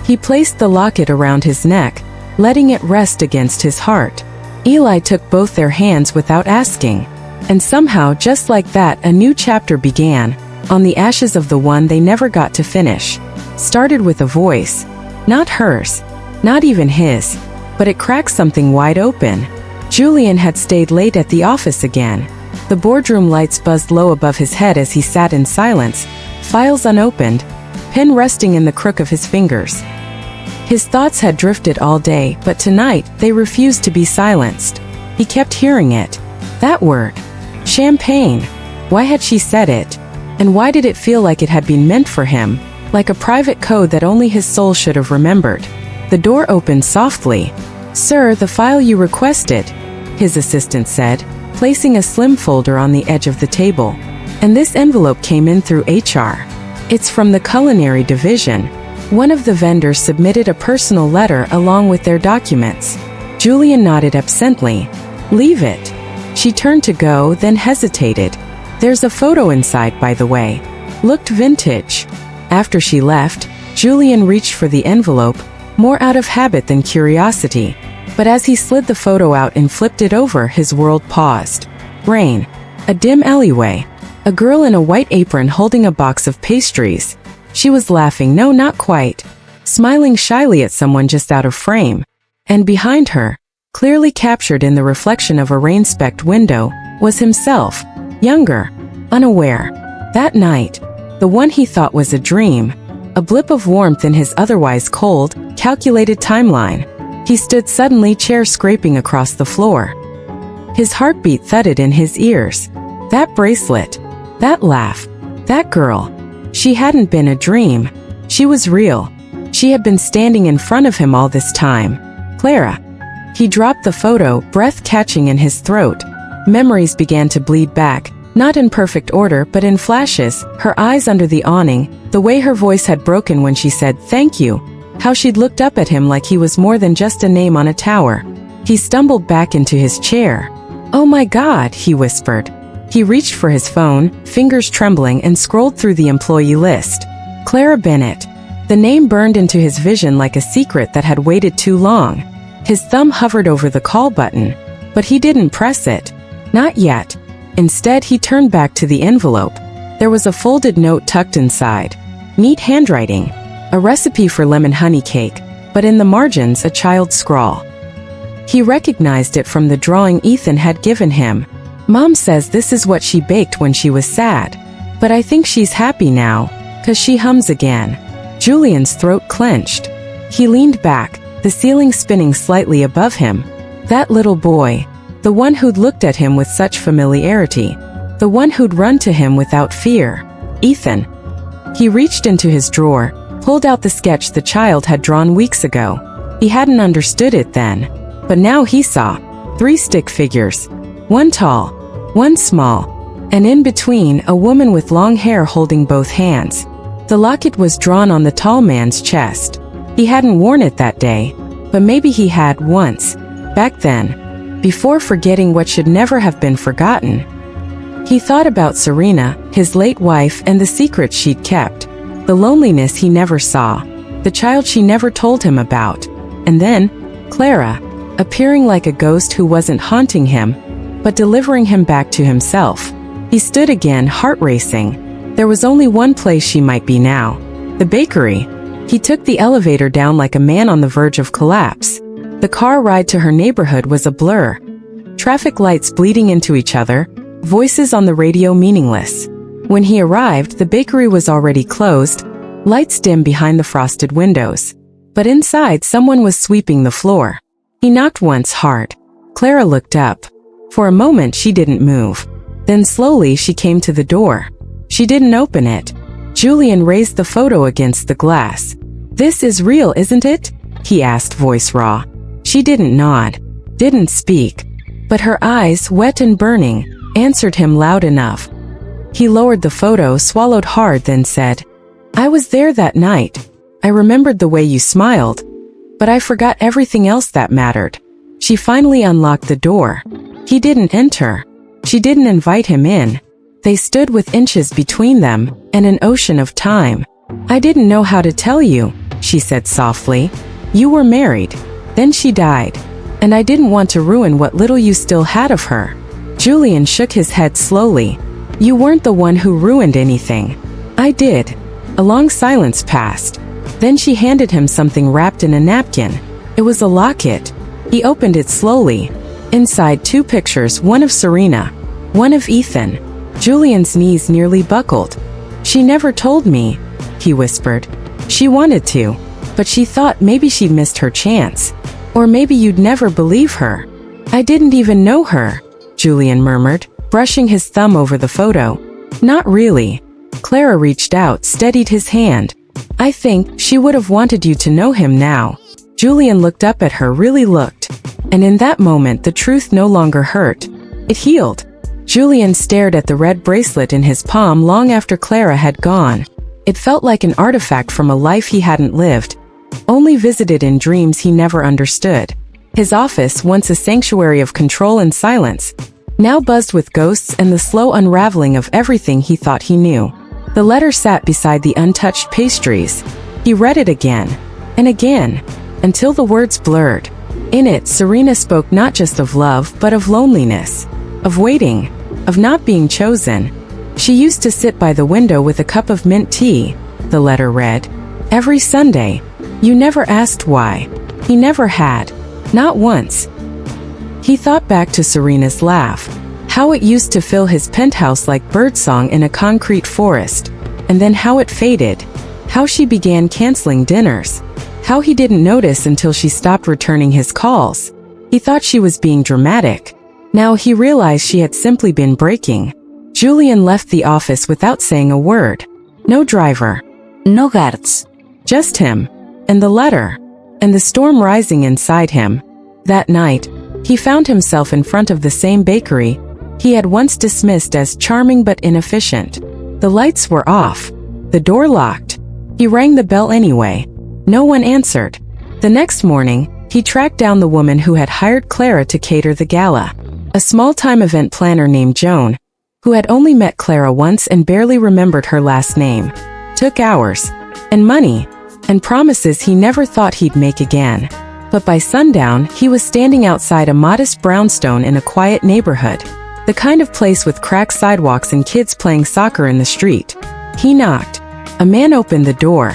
He placed the locket around his neck, letting it rest against his heart. Eli took both their hands without asking. And somehow, just like that, a new chapter began, on the ashes of the one they never got to finish. Started with a voice. Not hers. Not even his. But it cracked something wide open. Julian had stayed late at the office again. The boardroom lights buzzed low above his head as he sat in silence, files unopened, pen resting in the crook of his fingers. His thoughts had drifted all day, but tonight, they refused to be silenced. He kept hearing it. That word. Champagne. Why had she said it? And why did it feel like it had been meant for him, like a private code that only his soul should have remembered? The door opened softly. "Sir, the file you requested," his assistant said, placing a slim folder on the edge of the table. "And this envelope came in through HR. It's from the culinary division." One of the vendors submitted a personal letter along with their documents. Julian nodded absently. "Leave it." She turned to go, then hesitated. "There's a photo inside, by the way. Looked vintage." After she left, Julian reached for the envelope, more out of habit than curiosity. But as he slid the photo out and flipped it over, his world paused. Rain. A dim alleyway. A girl in a white apron holding a box of pastries. She was laughing, no, not quite. Smiling shyly at someone just out of frame. And behind her, clearly captured in the reflection of a rain-specked window, was himself, younger, unaware. That night, the one he thought was a dream, a blip of warmth in his otherwise cold, calculated timeline. He stood suddenly, chair scraping across the floor. His heartbeat thudded in his ears. That bracelet, that laugh, that girl. She hadn't been a dream. She was real. She had been standing in front of him all this time. Clara. He dropped the photo, breath catching in his throat. Memories began to bleed back, not in perfect order but in flashes, her eyes under the awning, the way her voice had broken when she said, "Thank you." How she'd looked up at him like he was more than just a name on a tower. He stumbled back into his chair. "Oh my God," he whispered. He reached for his phone, fingers trembling, and scrolled through the employee list. Clara Bennett. The name burned into his vision like a secret that had waited too long. His thumb hovered over the call button, but he didn't press it. Not yet. Instead, he turned back to the envelope. There was a folded note tucked inside. Neat handwriting. A recipe for lemon honey cake, but in the margins a child's scrawl. He recognized it from the drawing Ethan had given him. "Mom says this is what she baked when she was sad. But I think she's happy now, 'cause she hums again." Julian's throat clenched. He leaned back, the ceiling spinning slightly above him. That little boy, the one who'd looked at him with such familiarity, the one who'd run to him without fear. Ethan. He reached into his drawer, pulled out the sketch the child had drawn weeks ago. He hadn't understood it then, but now he saw 3 stick figures. One tall, one small, and in between a woman with long hair holding both hands. The locket was drawn on the tall man's chest. He hadn't worn it that day, but maybe he had once, back then, before forgetting what should never have been forgotten. He thought about Serena, his late wife, and the secrets she'd kept, the loneliness he never saw, the child she never told him about, and then, Clara, appearing like a ghost who wasn't haunting him, but delivering him back to himself. He stood again, heart racing. There was only one place she might be now. The bakery. He took the elevator down like a man on the verge of collapse. The car ride to her neighborhood was a blur. Traffic lights bleeding into each other, voices on the radio meaningless. When he arrived, the bakery was already closed, lights dim behind the frosted windows. But inside, someone was sweeping the floor. He knocked once hard. Clara looked up. For a moment, she didn't move. Then slowly, she came to the door. She didn't open it. Julian raised the photo against the glass. "This is real, isn't it?" he asked, voice raw. She didn't nod, didn't speak, but her eyes, wet and burning, answered him loud enough. He lowered the photo, swallowed hard, then said, "I was there that night. I remembered the way you smiled, but I forgot everything else that mattered." She finally unlocked the door. He didn't enter. She didn't invite him in. They stood with inches between them, and an ocean of time. "I didn't know how to tell you," she said softly. "You were married. Then she died. And I didn't want to ruin what little you still had of her." Julian shook his head slowly. You weren't the one who ruined anything. I did. A long silence passed. Then she handed him something wrapped in a napkin. It was a locket. He opened it slowly. Inside 2 pictures, one of Serena, one of Ethan. Julian's knees nearly buckled. She never told me, he whispered. She wanted to, but she thought maybe she'd missed her chance. Or maybe you'd never believe her. I didn't even know her, Julian murmured, brushing his thumb over the photo. Not really. Clara reached out, steadied his hand. I think she would have wanted you to know him now. Julian looked up at her, really looked. And in that moment the truth no longer hurt. It healed. Julian stared at the red bracelet in his palm long after Clara had gone. It felt like an artifact from a life he hadn't lived, only visited in dreams he never understood. His office, once a sanctuary of control and silence, now buzzed with ghosts and the slow unraveling of everything he thought he knew. The letter sat beside the untouched pastries. He read it again, and again, until the words blurred. In it, Serena spoke not just of love, but of loneliness, of waiting, of not being chosen. She used to sit by the window with a cup of mint tea, the letter read. Every Sunday. You never asked why. He never had. Not once. He thought back to Serena's laugh. How it used to fill his penthouse like birdsong in a concrete forest. And then how it faded. How she began canceling dinners. How he didn't notice until she stopped returning his calls. He thought she was being dramatic. Now he realized she had simply been breaking. Julian left the office without saying a word. No driver. No guards. Just him. And the letter. And the storm rising inside him. That night, he found himself in front of the same bakery he had once dismissed as charming but inefficient. The lights were off. The door locked. He rang the bell anyway. No one answered. The next morning, he tracked down the woman who had hired Clara to cater the gala. A small-time event planner named Joan, who had only met Clara once and barely remembered her last name. Took hours. And money. And promises he never thought he'd make again. But by sundown, he was standing outside a modest brownstone in a quiet neighborhood. The kind of place with cracked sidewalks and kids playing soccer in the street. He knocked. A man opened the door.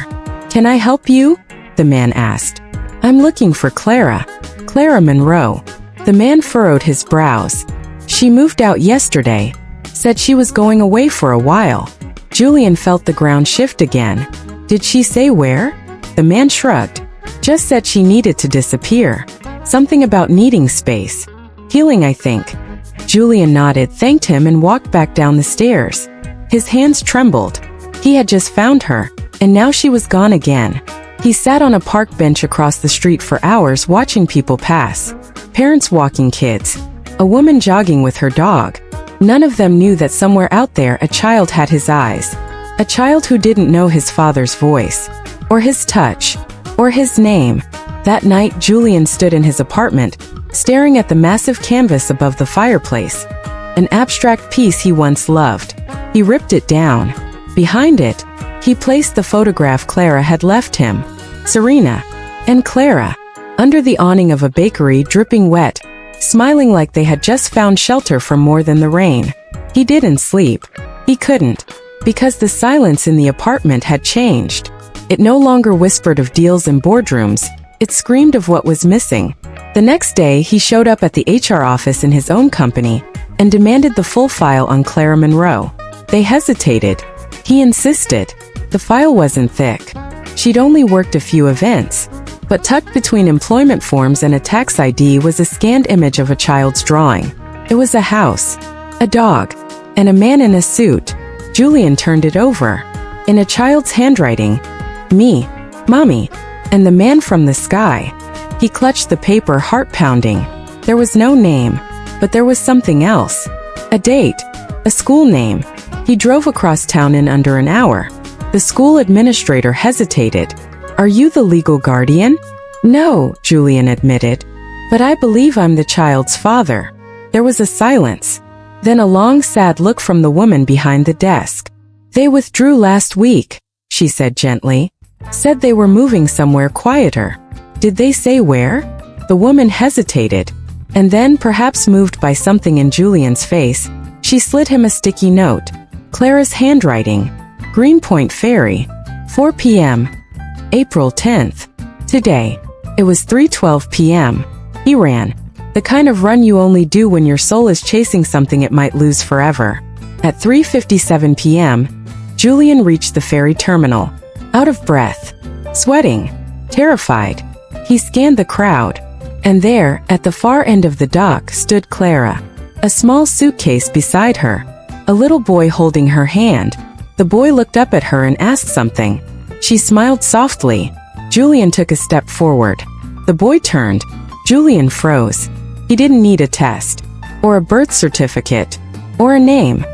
Can I help you? The man asked. I'm looking for Clara. Clara Monroe. The man furrowed his brows. She moved out yesterday. Said she was going away for a while. Julian felt the ground shift again. Did she say where? The man shrugged. Just said she needed to disappear. Something about needing space. Healing, I think. Julian nodded, thanked him, and walked back down the stairs. His hands trembled. He had just found her, and now she was gone again. He sat on a park bench across the street for hours watching people pass. Parents walking kids. A woman jogging with her dog. None of them knew that somewhere out there a child had his eyes. A child who didn't know his father's voice. Or his touch. Or his name. That night, Julian stood in his apartment, staring at the massive canvas above the fireplace. An abstract piece he once loved. He ripped it down. Behind it, he placed the photograph Clara had left him. Serena. And Clara. Under the awning of a bakery, dripping wet, smiling like they had just found shelter from more than the rain. He didn't sleep. He couldn't. Because the silence in the apartment had changed. It no longer whispered of deals and boardrooms. It screamed of what was missing. The next day, he showed up at the HR office in his own company and demanded the full file on Clara Monroe. They hesitated. He insisted. The file wasn't thick. She'd only worked a few events. But tucked between employment forms and a tax ID was a scanned image of a child's drawing. It was a house, a dog, and a man in a suit. Julian turned it over. In a child's handwriting. Me. Mommy. And the man from the sky. He clutched the paper, heart pounding. There was no name. But there was something else. A date. A school name. He drove across town in under an hour. The school administrator hesitated. Are you the legal guardian? No, Julian admitted. But I believe I'm the child's father. There was a silence. Then a long, sad look from the woman behind the desk. They withdrew last week, she said gently. Said they were moving somewhere quieter. Did they say where? The woman hesitated. And then, perhaps moved by something in Julian's face, she slid him a sticky note. Clara's handwriting. Greenpoint Ferry. 4 p.m. April 10th. Today. It was 3:12 p.m. He ran. The kind of run you only do when your soul is chasing something it might lose forever. At 3:57 p.m., Julian reached the ferry terminal. Out of breath. Sweating. Terrified. He scanned the crowd. And there, at the far end of the dock, stood Clara. A small suitcase beside her. A little boy holding her hand. The boy looked up at her and asked something. She smiled softly. Julian took a step forward. The boy turned. Julian froze. He didn't need a test. Or a birth certificate. Or a name.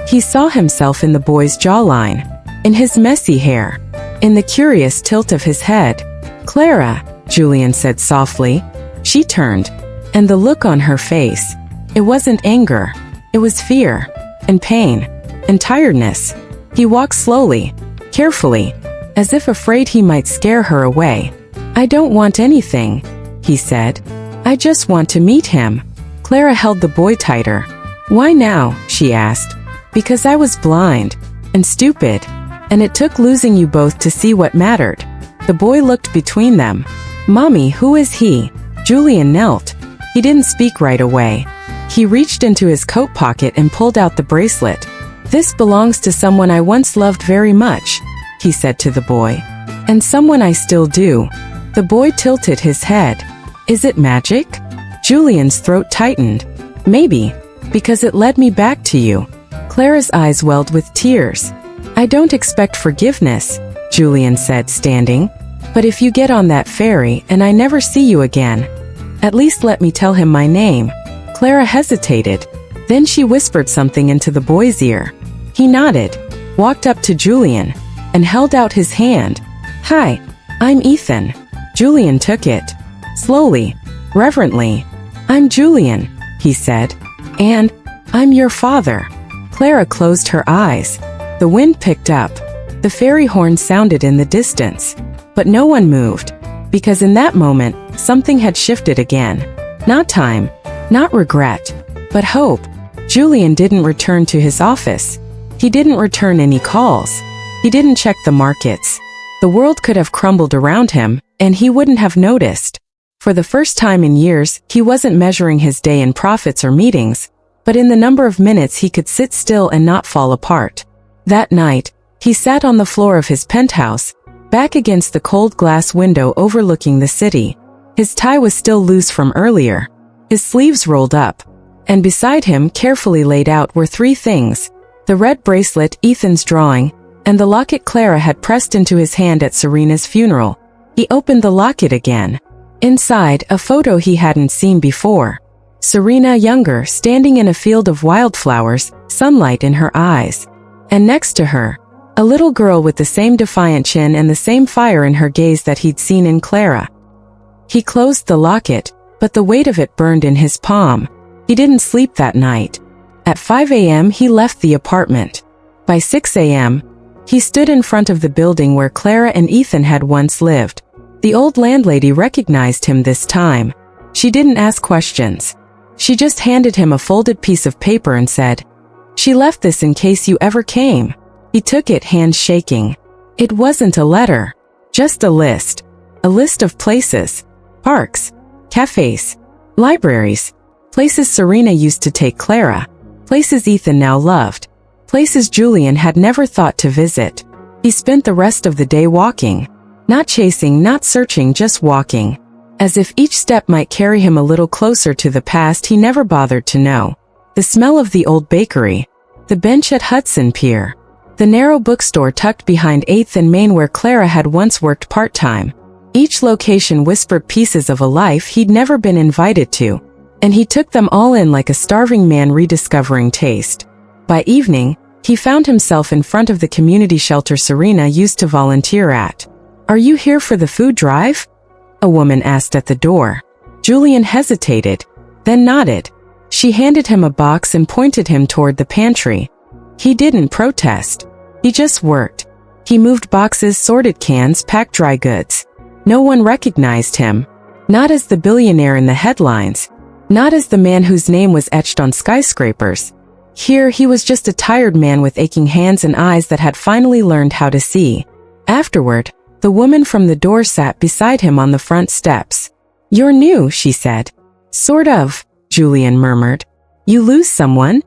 He saw himself in the boy's jawline. In his messy hair. In the curious tilt of his head. Clara, Julian said softly. She turned. And the look on her face. It wasn't anger. It was fear. And pain. And tiredness. He walked slowly. Carefully. As if afraid he might scare her away. I don't want anything, he said. I just want to meet him. Clara held the boy tighter. Why now? She asked. Because I was blind. And stupid. And it took losing you both to see what mattered. The boy looked between them. Mommy, who is he? Julian knelt. He didn't speak right away. He reached into his coat pocket and pulled out the bracelet. This belongs to someone I once loved very much, he said to the boy. And someone I still do. The boy tilted his head. Is it magic? Julian's throat tightened. Maybe. Because it led me back to you. Clara's eyes welled with tears. I don't expect forgiveness, Julian said, standing. But if you get on that ferry and I never see you again, at least let me tell him my name. Clara hesitated. Then she whispered something into the boy's ear. He nodded, walked up to Julian, and held out his hand. Hi, I'm Ethan. Julian took it. Slowly, reverently. I'm Julian, he said. And I'm your father. Clara closed her eyes. The wind picked up. The ferry horn sounded in the distance. But no one moved. Because in that moment, something had shifted again. Not time. Not regret. But hope. Julian didn't return to his office. He didn't return any calls. He didn't check the markets. The world could have crumbled around him, and he wouldn't have noticed. For the first time in years, he wasn't measuring his day in profits or meetings, but in the number of minutes he could sit still and not fall apart. That night, he sat on the floor of his penthouse, back against the cold glass window overlooking the city. His tie was still loose from earlier. His sleeves rolled up. And beside him, carefully laid out, were three things. The red bracelet, Ethan's drawing, and the locket Clara had pressed into his hand at Serena's funeral. He opened the locket again. Inside, a photo he hadn't seen before. Serena younger, standing in a field of wildflowers, sunlight in her eyes. And next to her, a little girl with the same defiant chin and the same fire in her gaze that he'd seen in Clara. He closed the locket, but the weight of it burned in his palm. He didn't sleep that night. At 5 a.m. he left the apartment. By 6 a.m., he stood in front of the building where Clara and Ethan had once lived. The old landlady recognized him this time. She didn't ask questions. She just handed him a folded piece of paper and said, "She left this in case you ever came." He took it, hands shaking. It wasn't a letter, just a list. A list of places, parks, cafes, libraries, places Serena used to take Clara, places Ethan now loved, places Julian had never thought to visit. He spent the rest of the day walking, not chasing, not searching, just walking, as if each step might carry him a little closer to the past he never bothered to know. The smell of the old bakery, the bench at Hudson Pier, the narrow bookstore tucked behind 8th and Main where Clara had once worked part-time. Each location whispered pieces of a life he'd never been invited to, and he took them all in like a starving man rediscovering taste. By evening, he found himself in front of the community shelter Serena used to volunteer at. "Are you here for the food drive?" a woman asked at the door. Julian hesitated, then nodded. She handed him a box and pointed him toward the pantry. He didn't protest. He just worked. He moved boxes, sorted cans, packed dry goods. No one recognized him. Not as the billionaire in the headlines. Not as the man whose name was etched on skyscrapers. Here he was just a tired man with aching hands and eyes that had finally learned how to see. Afterward, the woman from the door sat beside him on the front steps. "You're new," she said. "Sort of," Julian murmured. "You lose someone?"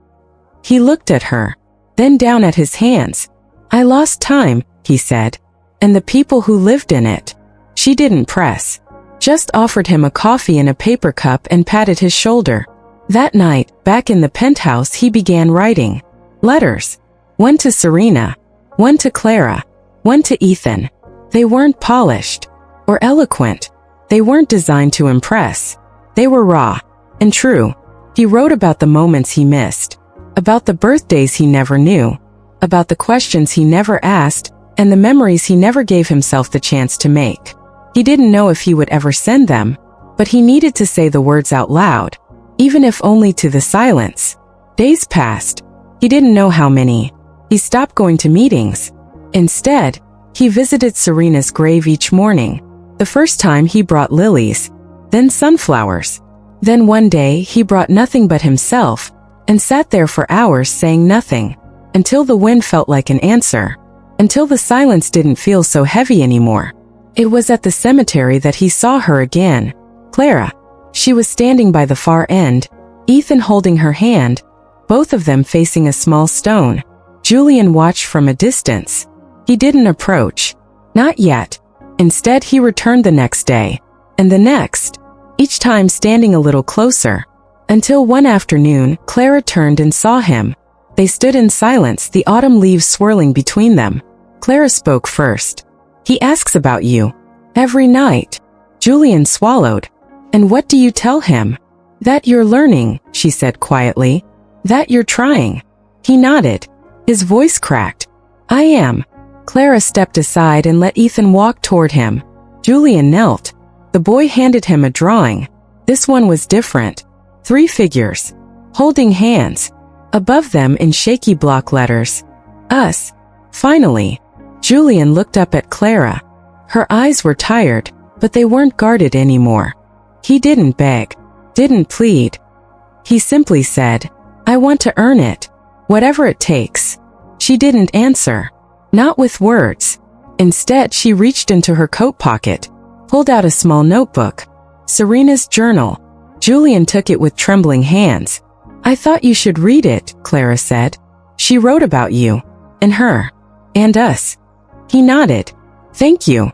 He looked at her, then down at his hands. "I lost time," he said, "and the people who lived in it." She didn't press, just offered him a coffee in a paper cup and patted his shoulder. That night, back in the penthouse, he began writing letters. One to Serena, one to Clara, one to Ethan. They weren't polished or eloquent. They weren't designed to impress. They were raw and true. He wrote about the moments he missed, about the birthdays he never knew, about the questions he never asked, and the memories he never gave himself the chance to make. He didn't know if he would ever send them, but he needed to say the words out loud, even if only to the silence. Days passed. He didn't know how many. He stopped going to meetings. Instead, he visited Serena's grave each morning. The first time he brought lilies, then sunflowers. Then one day he brought nothing but himself, and sat there for hours saying nothing, until the wind felt like an answer, until the silence didn't feel so heavy anymore. It was at the cemetery that he saw her again. Clara. She was standing by the far end, Ethan holding her hand, both of them facing a small stone. Julian watched from a distance. He didn't approach. Not yet. Instead, he returned the next day, and the next, each time standing a little closer. Until one afternoon, Clara turned and saw him. They stood in silence, the autumn leaves swirling between them. Clara spoke first. "He asks about you. Every night." Julian swallowed. "And what do you tell him?" "That you're learning," she said quietly. "That you're trying." He nodded. His voice cracked. "I am." Clara stepped aside and let Ethan walk toward him. Julian knelt. The boy handed him a drawing. This one was different. 3 figures, holding hands. Above them in shaky block letters, "Us." Finally, Julian looked up at Clara. Her eyes were tired, but they weren't guarded anymore. He didn't beg, didn't plead. He simply said, "I want to earn it, whatever it takes." She didn't answer, not with words. Instead, she reached into her coat pocket, pulled out a small notebook. Serena's journal. Julian took it with trembling hands. "I thought you should read it," Clara said. "She wrote about you, and her, and us." He nodded. "Thank you."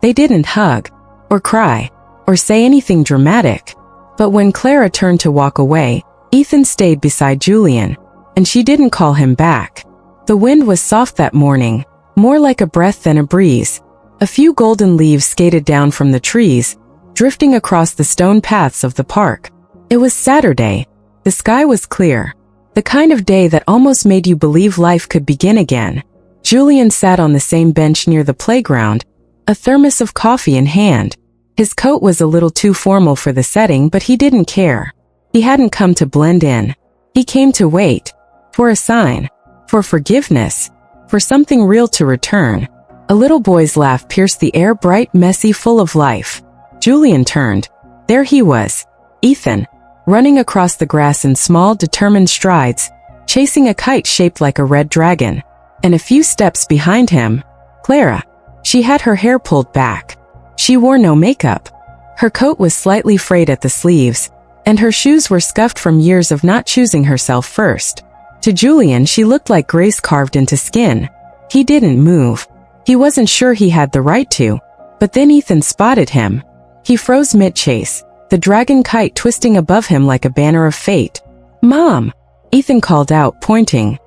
They didn't hug, or cry, or say anything dramatic. But when Clara turned to walk away, Ethan stayed beside Julian, and she didn't call him back. The wind was soft that morning, more like a breath than a breeze. A few golden leaves skated down from the trees, drifting across the stone paths of the park. It was Saturday. The sky was clear, the kind of day that almost made you believe life could begin again. Julian sat on the same bench near the playground, a thermos of coffee in hand. His coat was a little too formal for the setting, but he didn't care. He hadn't come to blend in. He came to wait, for a sign, for forgiveness, for something real to return. A little boy's laugh pierced the air, bright, messy, full of life. Julian turned. There he was, Ethan, running across the grass in small, determined strides, chasing a kite shaped like a red dragon. And a few steps behind him, Clara. She had her hair pulled back. She wore no makeup. Her coat was slightly frayed at the sleeves, and her shoes were scuffed from years of not choosing herself first. To Julian, she looked like grace carved into skin. He didn't move. He wasn't sure he had the right to. But then Ethan spotted him. He froze mid-chase, the dragon kite twisting above him like a banner of fate. "Mom!" Ethan called out, pointing.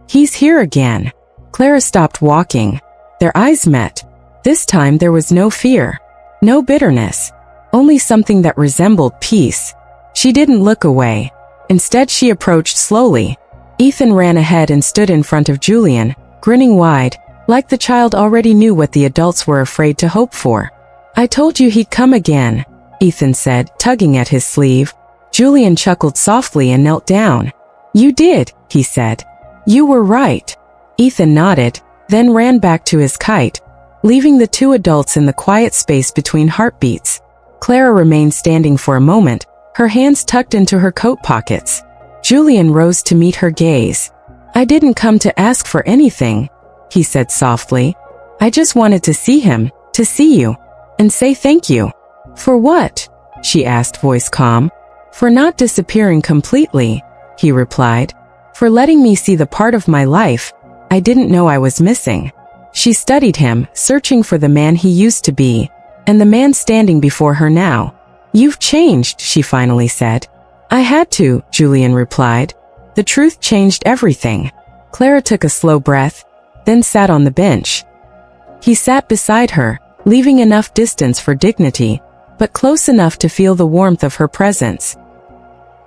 "He's here again." Clara stopped walking. Their eyes met. This time there was no fear, no bitterness, only something that resembled peace. She didn't look away. Instead, she approached slowly. Ethan ran ahead and stood in front of Julian, grinning wide, like the child already knew what the adults were afraid to hope for. "I told you he'd come again," Ethan said, tugging at his sleeve. Julian chuckled softly and knelt down. "You did," he said. "You were right." Ethan nodded, then ran back to his kite, leaving the 2 adults in the quiet space between heartbeats. Clara remained standing for a moment, her hands tucked into her coat pockets. Julian rose to meet her gaze. "I didn't come to ask for anything," he said softly. "I just wanted to see him, to see you, and say thank you." "For what?" she asked, voice calm. "For not disappearing completely," he replied. "For letting me see the part of my life I didn't know I was missing." She studied him, searching for the man he used to be, and the man standing before her now. "You've changed," she finally said. "I had to," Julian replied. "The truth changed everything." Clara took a slow breath, then sat on the bench. He sat beside her, leaving enough distance for dignity, but close enough to feel the warmth of her presence.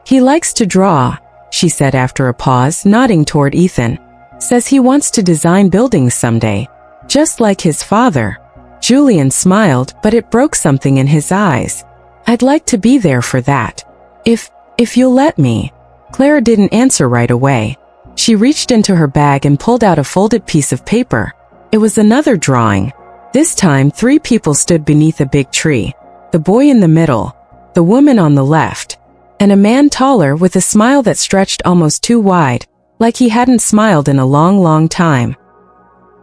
"He likes to draw," she said after a pause, nodding toward Ethan. "Says he wants to design buildings someday, just like his father." Julian smiled, but it broke something in his eyes. "I'd like to be there for that. If you'll let me." Clara didn't answer right away. She reached into her bag and pulled out a folded piece of paper. It was another drawing. This time 3 people stood beneath a big tree. The boy in the middle, the woman on the left, and a man taller with a smile that stretched almost too wide, like he hadn't smiled in a long, long time.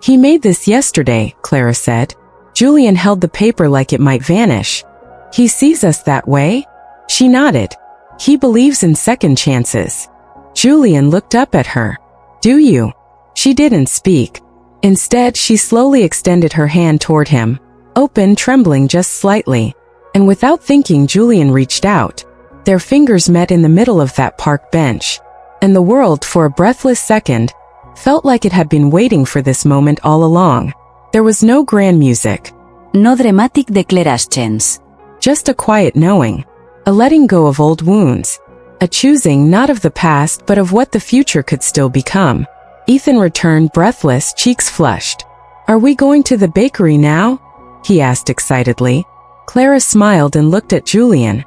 "He made this yesterday," Clara said. Julian held the paper like it might vanish. "He sees us that way?" She nodded. "He believes in second chances." Julian looked up at her. "Do you?" She didn't speak. Instead, she slowly extended her hand toward him, open, trembling just slightly. And without thinking, Julian reached out. Their fingers met in the middle of that park bench. And the world, for a breathless second, felt like it had been waiting for this moment all along. There was no grand music. No dramatic declarations. Just a quiet knowing. A letting go of old wounds. A choosing not of the past but of what the future could still become. Ethan returned, breathless, cheeks flushed. "Are we going to the bakery now?" he asked excitedly. Clara smiled and looked at Julian.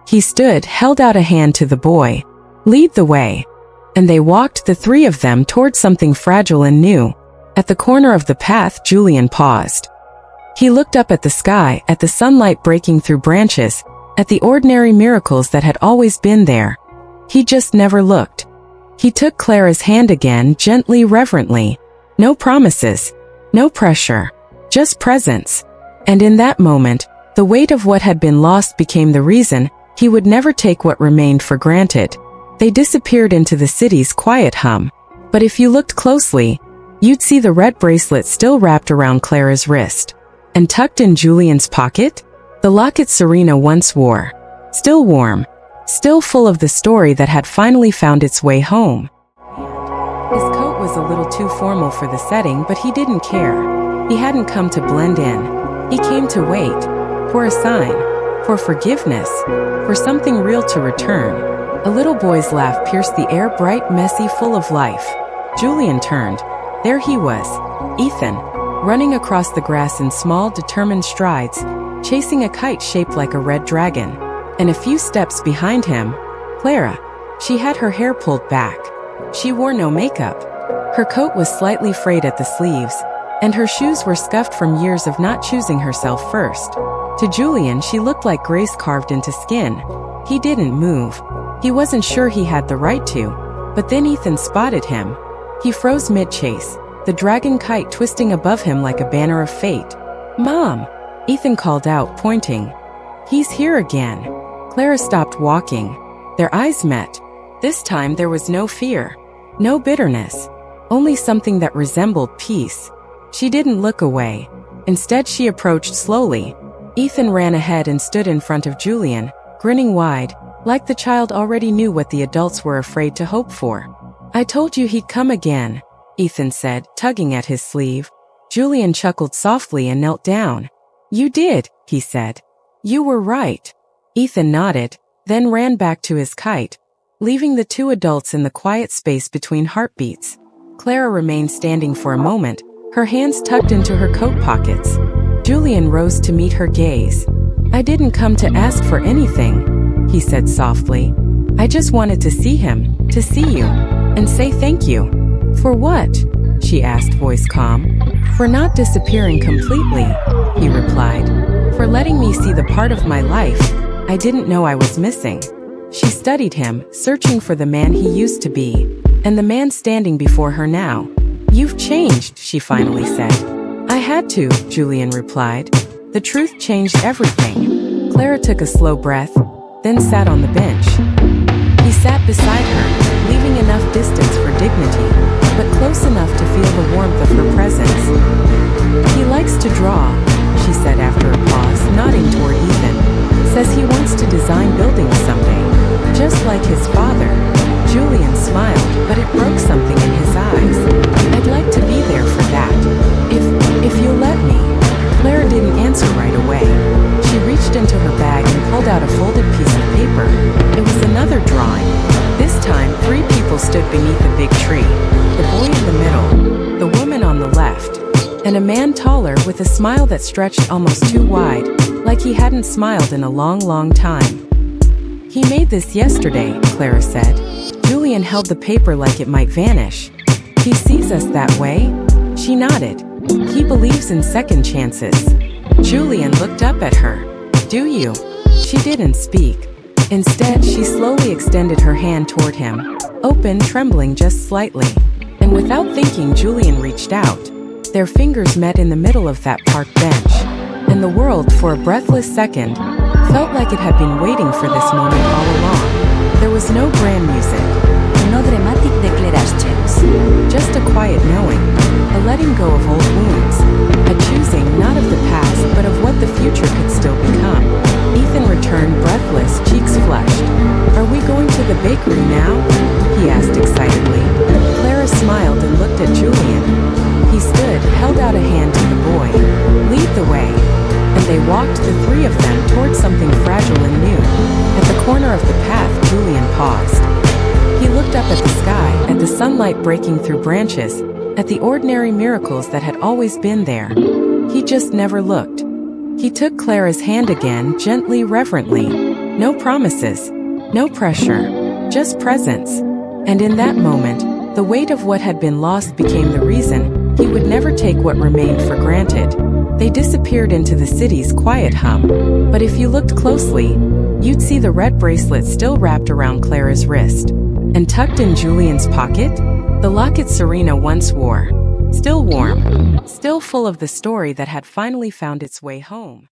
He stood, held out a hand to the boy. "Lead the way." And they walked, the 3 of them, toward something fragile and new. At the corner of the path, Julian paused. He looked up at the sky, at the sunlight breaking through branches, at the ordinary miracles that had always been there. He just never looked. He took Clara's hand again, gently, reverently. No promises, no pressure, just presence. And in that moment, the weight of what had been lost became the reason he would never take what remained for granted. They disappeared into the city's quiet hum. But if you looked closely, you'd see the red bracelet still wrapped around Clara's wrist. And tucked in Julian's pocket? The locket Serena once wore. Still warm. Still full of the story that had finally found its way home. His coat was a little too formal for the setting, but he didn't care. He hadn't come to blend in. He came to wait. For a sign. For forgiveness. For something real to return. A little boy's laugh pierced the air, bright, messy, full of life. Julian turned. There he was. Ethan. Running across the grass in small, determined strides, chasing a kite shaped like a red dragon. And a few steps behind him, Clara. She had her hair pulled back. She wore no makeup. Her coat was slightly frayed at the sleeves, and her shoes were scuffed from years of not choosing herself first. To Julian, she looked like grace carved into skin. He didn't move. He wasn't sure he had the right to, but then Ethan spotted him. He froze mid-chase, the dragon kite twisting above him like a banner of fate. "Mom!" Ethan called out, pointing. "He's here again." Clara stopped walking. Their eyes met. This time there was no fear, no bitterness, only something that resembled peace. She didn't look away. Instead, she approached slowly. Ethan ran ahead and stood in front of Julian, grinning wide, like the child already knew what the adults were afraid to hope for. "I told you he'd come again," Ethan said, tugging at his sleeve. Julian chuckled softly and knelt down. "You did," he said. "You were right." Ethan nodded, then ran back to his kite, leaving the 2 adults in the quiet space between heartbeats. Clara remained standing for a moment, her hands tucked into her coat pockets. Julian rose to meet her gaze. "I didn't come to ask for anything," he said softly. "I just wanted to see him, to see you, and say thank you." "For what?" she asked, voice calm. "For not disappearing completely," he replied. "For letting me see the part of my life I didn't know I was missing." She studied him, searching for the man he used to be, and the man standing before her now. "You've changed," she finally said. "I had to," Julian replied. "The truth changed everything." Clara took a slow breath, then sat on the bench. He sat beside her, leaving enough distance for dignity, but close enough to feel the warmth of her presence. "He likes to draw," she said after a pause, nodding toward Ethan. "Says he wants to design buildings someday, just like his father." Julian smiled, but it broke something in his eyes. "I'd like to be there for that. If you'll let me." Clara didn't answer right away. She reached into her bag and pulled out a folded piece of paper. It was another drawing. This time, 3 people stood beneath a big tree. The boy in the middle, the woman on the left, and a man taller with a smile that stretched almost too wide, like he hadn't smiled in a long, long time. "He made this yesterday," Clara said. Julian held the paper like it might vanish. "He sees us that way?" She nodded. "He believes in second chances." Julian looked up at her. "Do you?" She didn't speak. Instead, she slowly extended her hand toward him, open, trembling just slightly. And without thinking, Julian reached out. Their fingers met in the middle of that park bench. And the world, for a breathless second, felt like it had been waiting for this moment all along. There was no grand music. No dramatic declarations. Just a quiet knowing, a letting go of old wounds, a choosing not of the past but of what the future could still become. Ethan returned breathless, cheeks flushed. "Are we going to the bakery now?" he asked excitedly. Clara smiled and looked at Julian. He stood, held out a hand to the boy. "Lead the way." And they walked, the 3 of them, toward something fragile and new. At the corner of the path, Julian paused. He looked up at the sky, at the sunlight breaking through branches, at the ordinary miracles that had always been there. He just never looked. He took Clara's hand again, gently, reverently. No promises, no pressure, just presence. And in that moment, the weight of what had been lost became the reason he would never take what remained for granted. They disappeared into the city's quiet hum. But if you looked closely, you'd see the red bracelet still wrapped around Clara's wrist. And tucked in Julian's pocket, the locket Serena once wore. Still warm, still full of the story that had finally found its way home.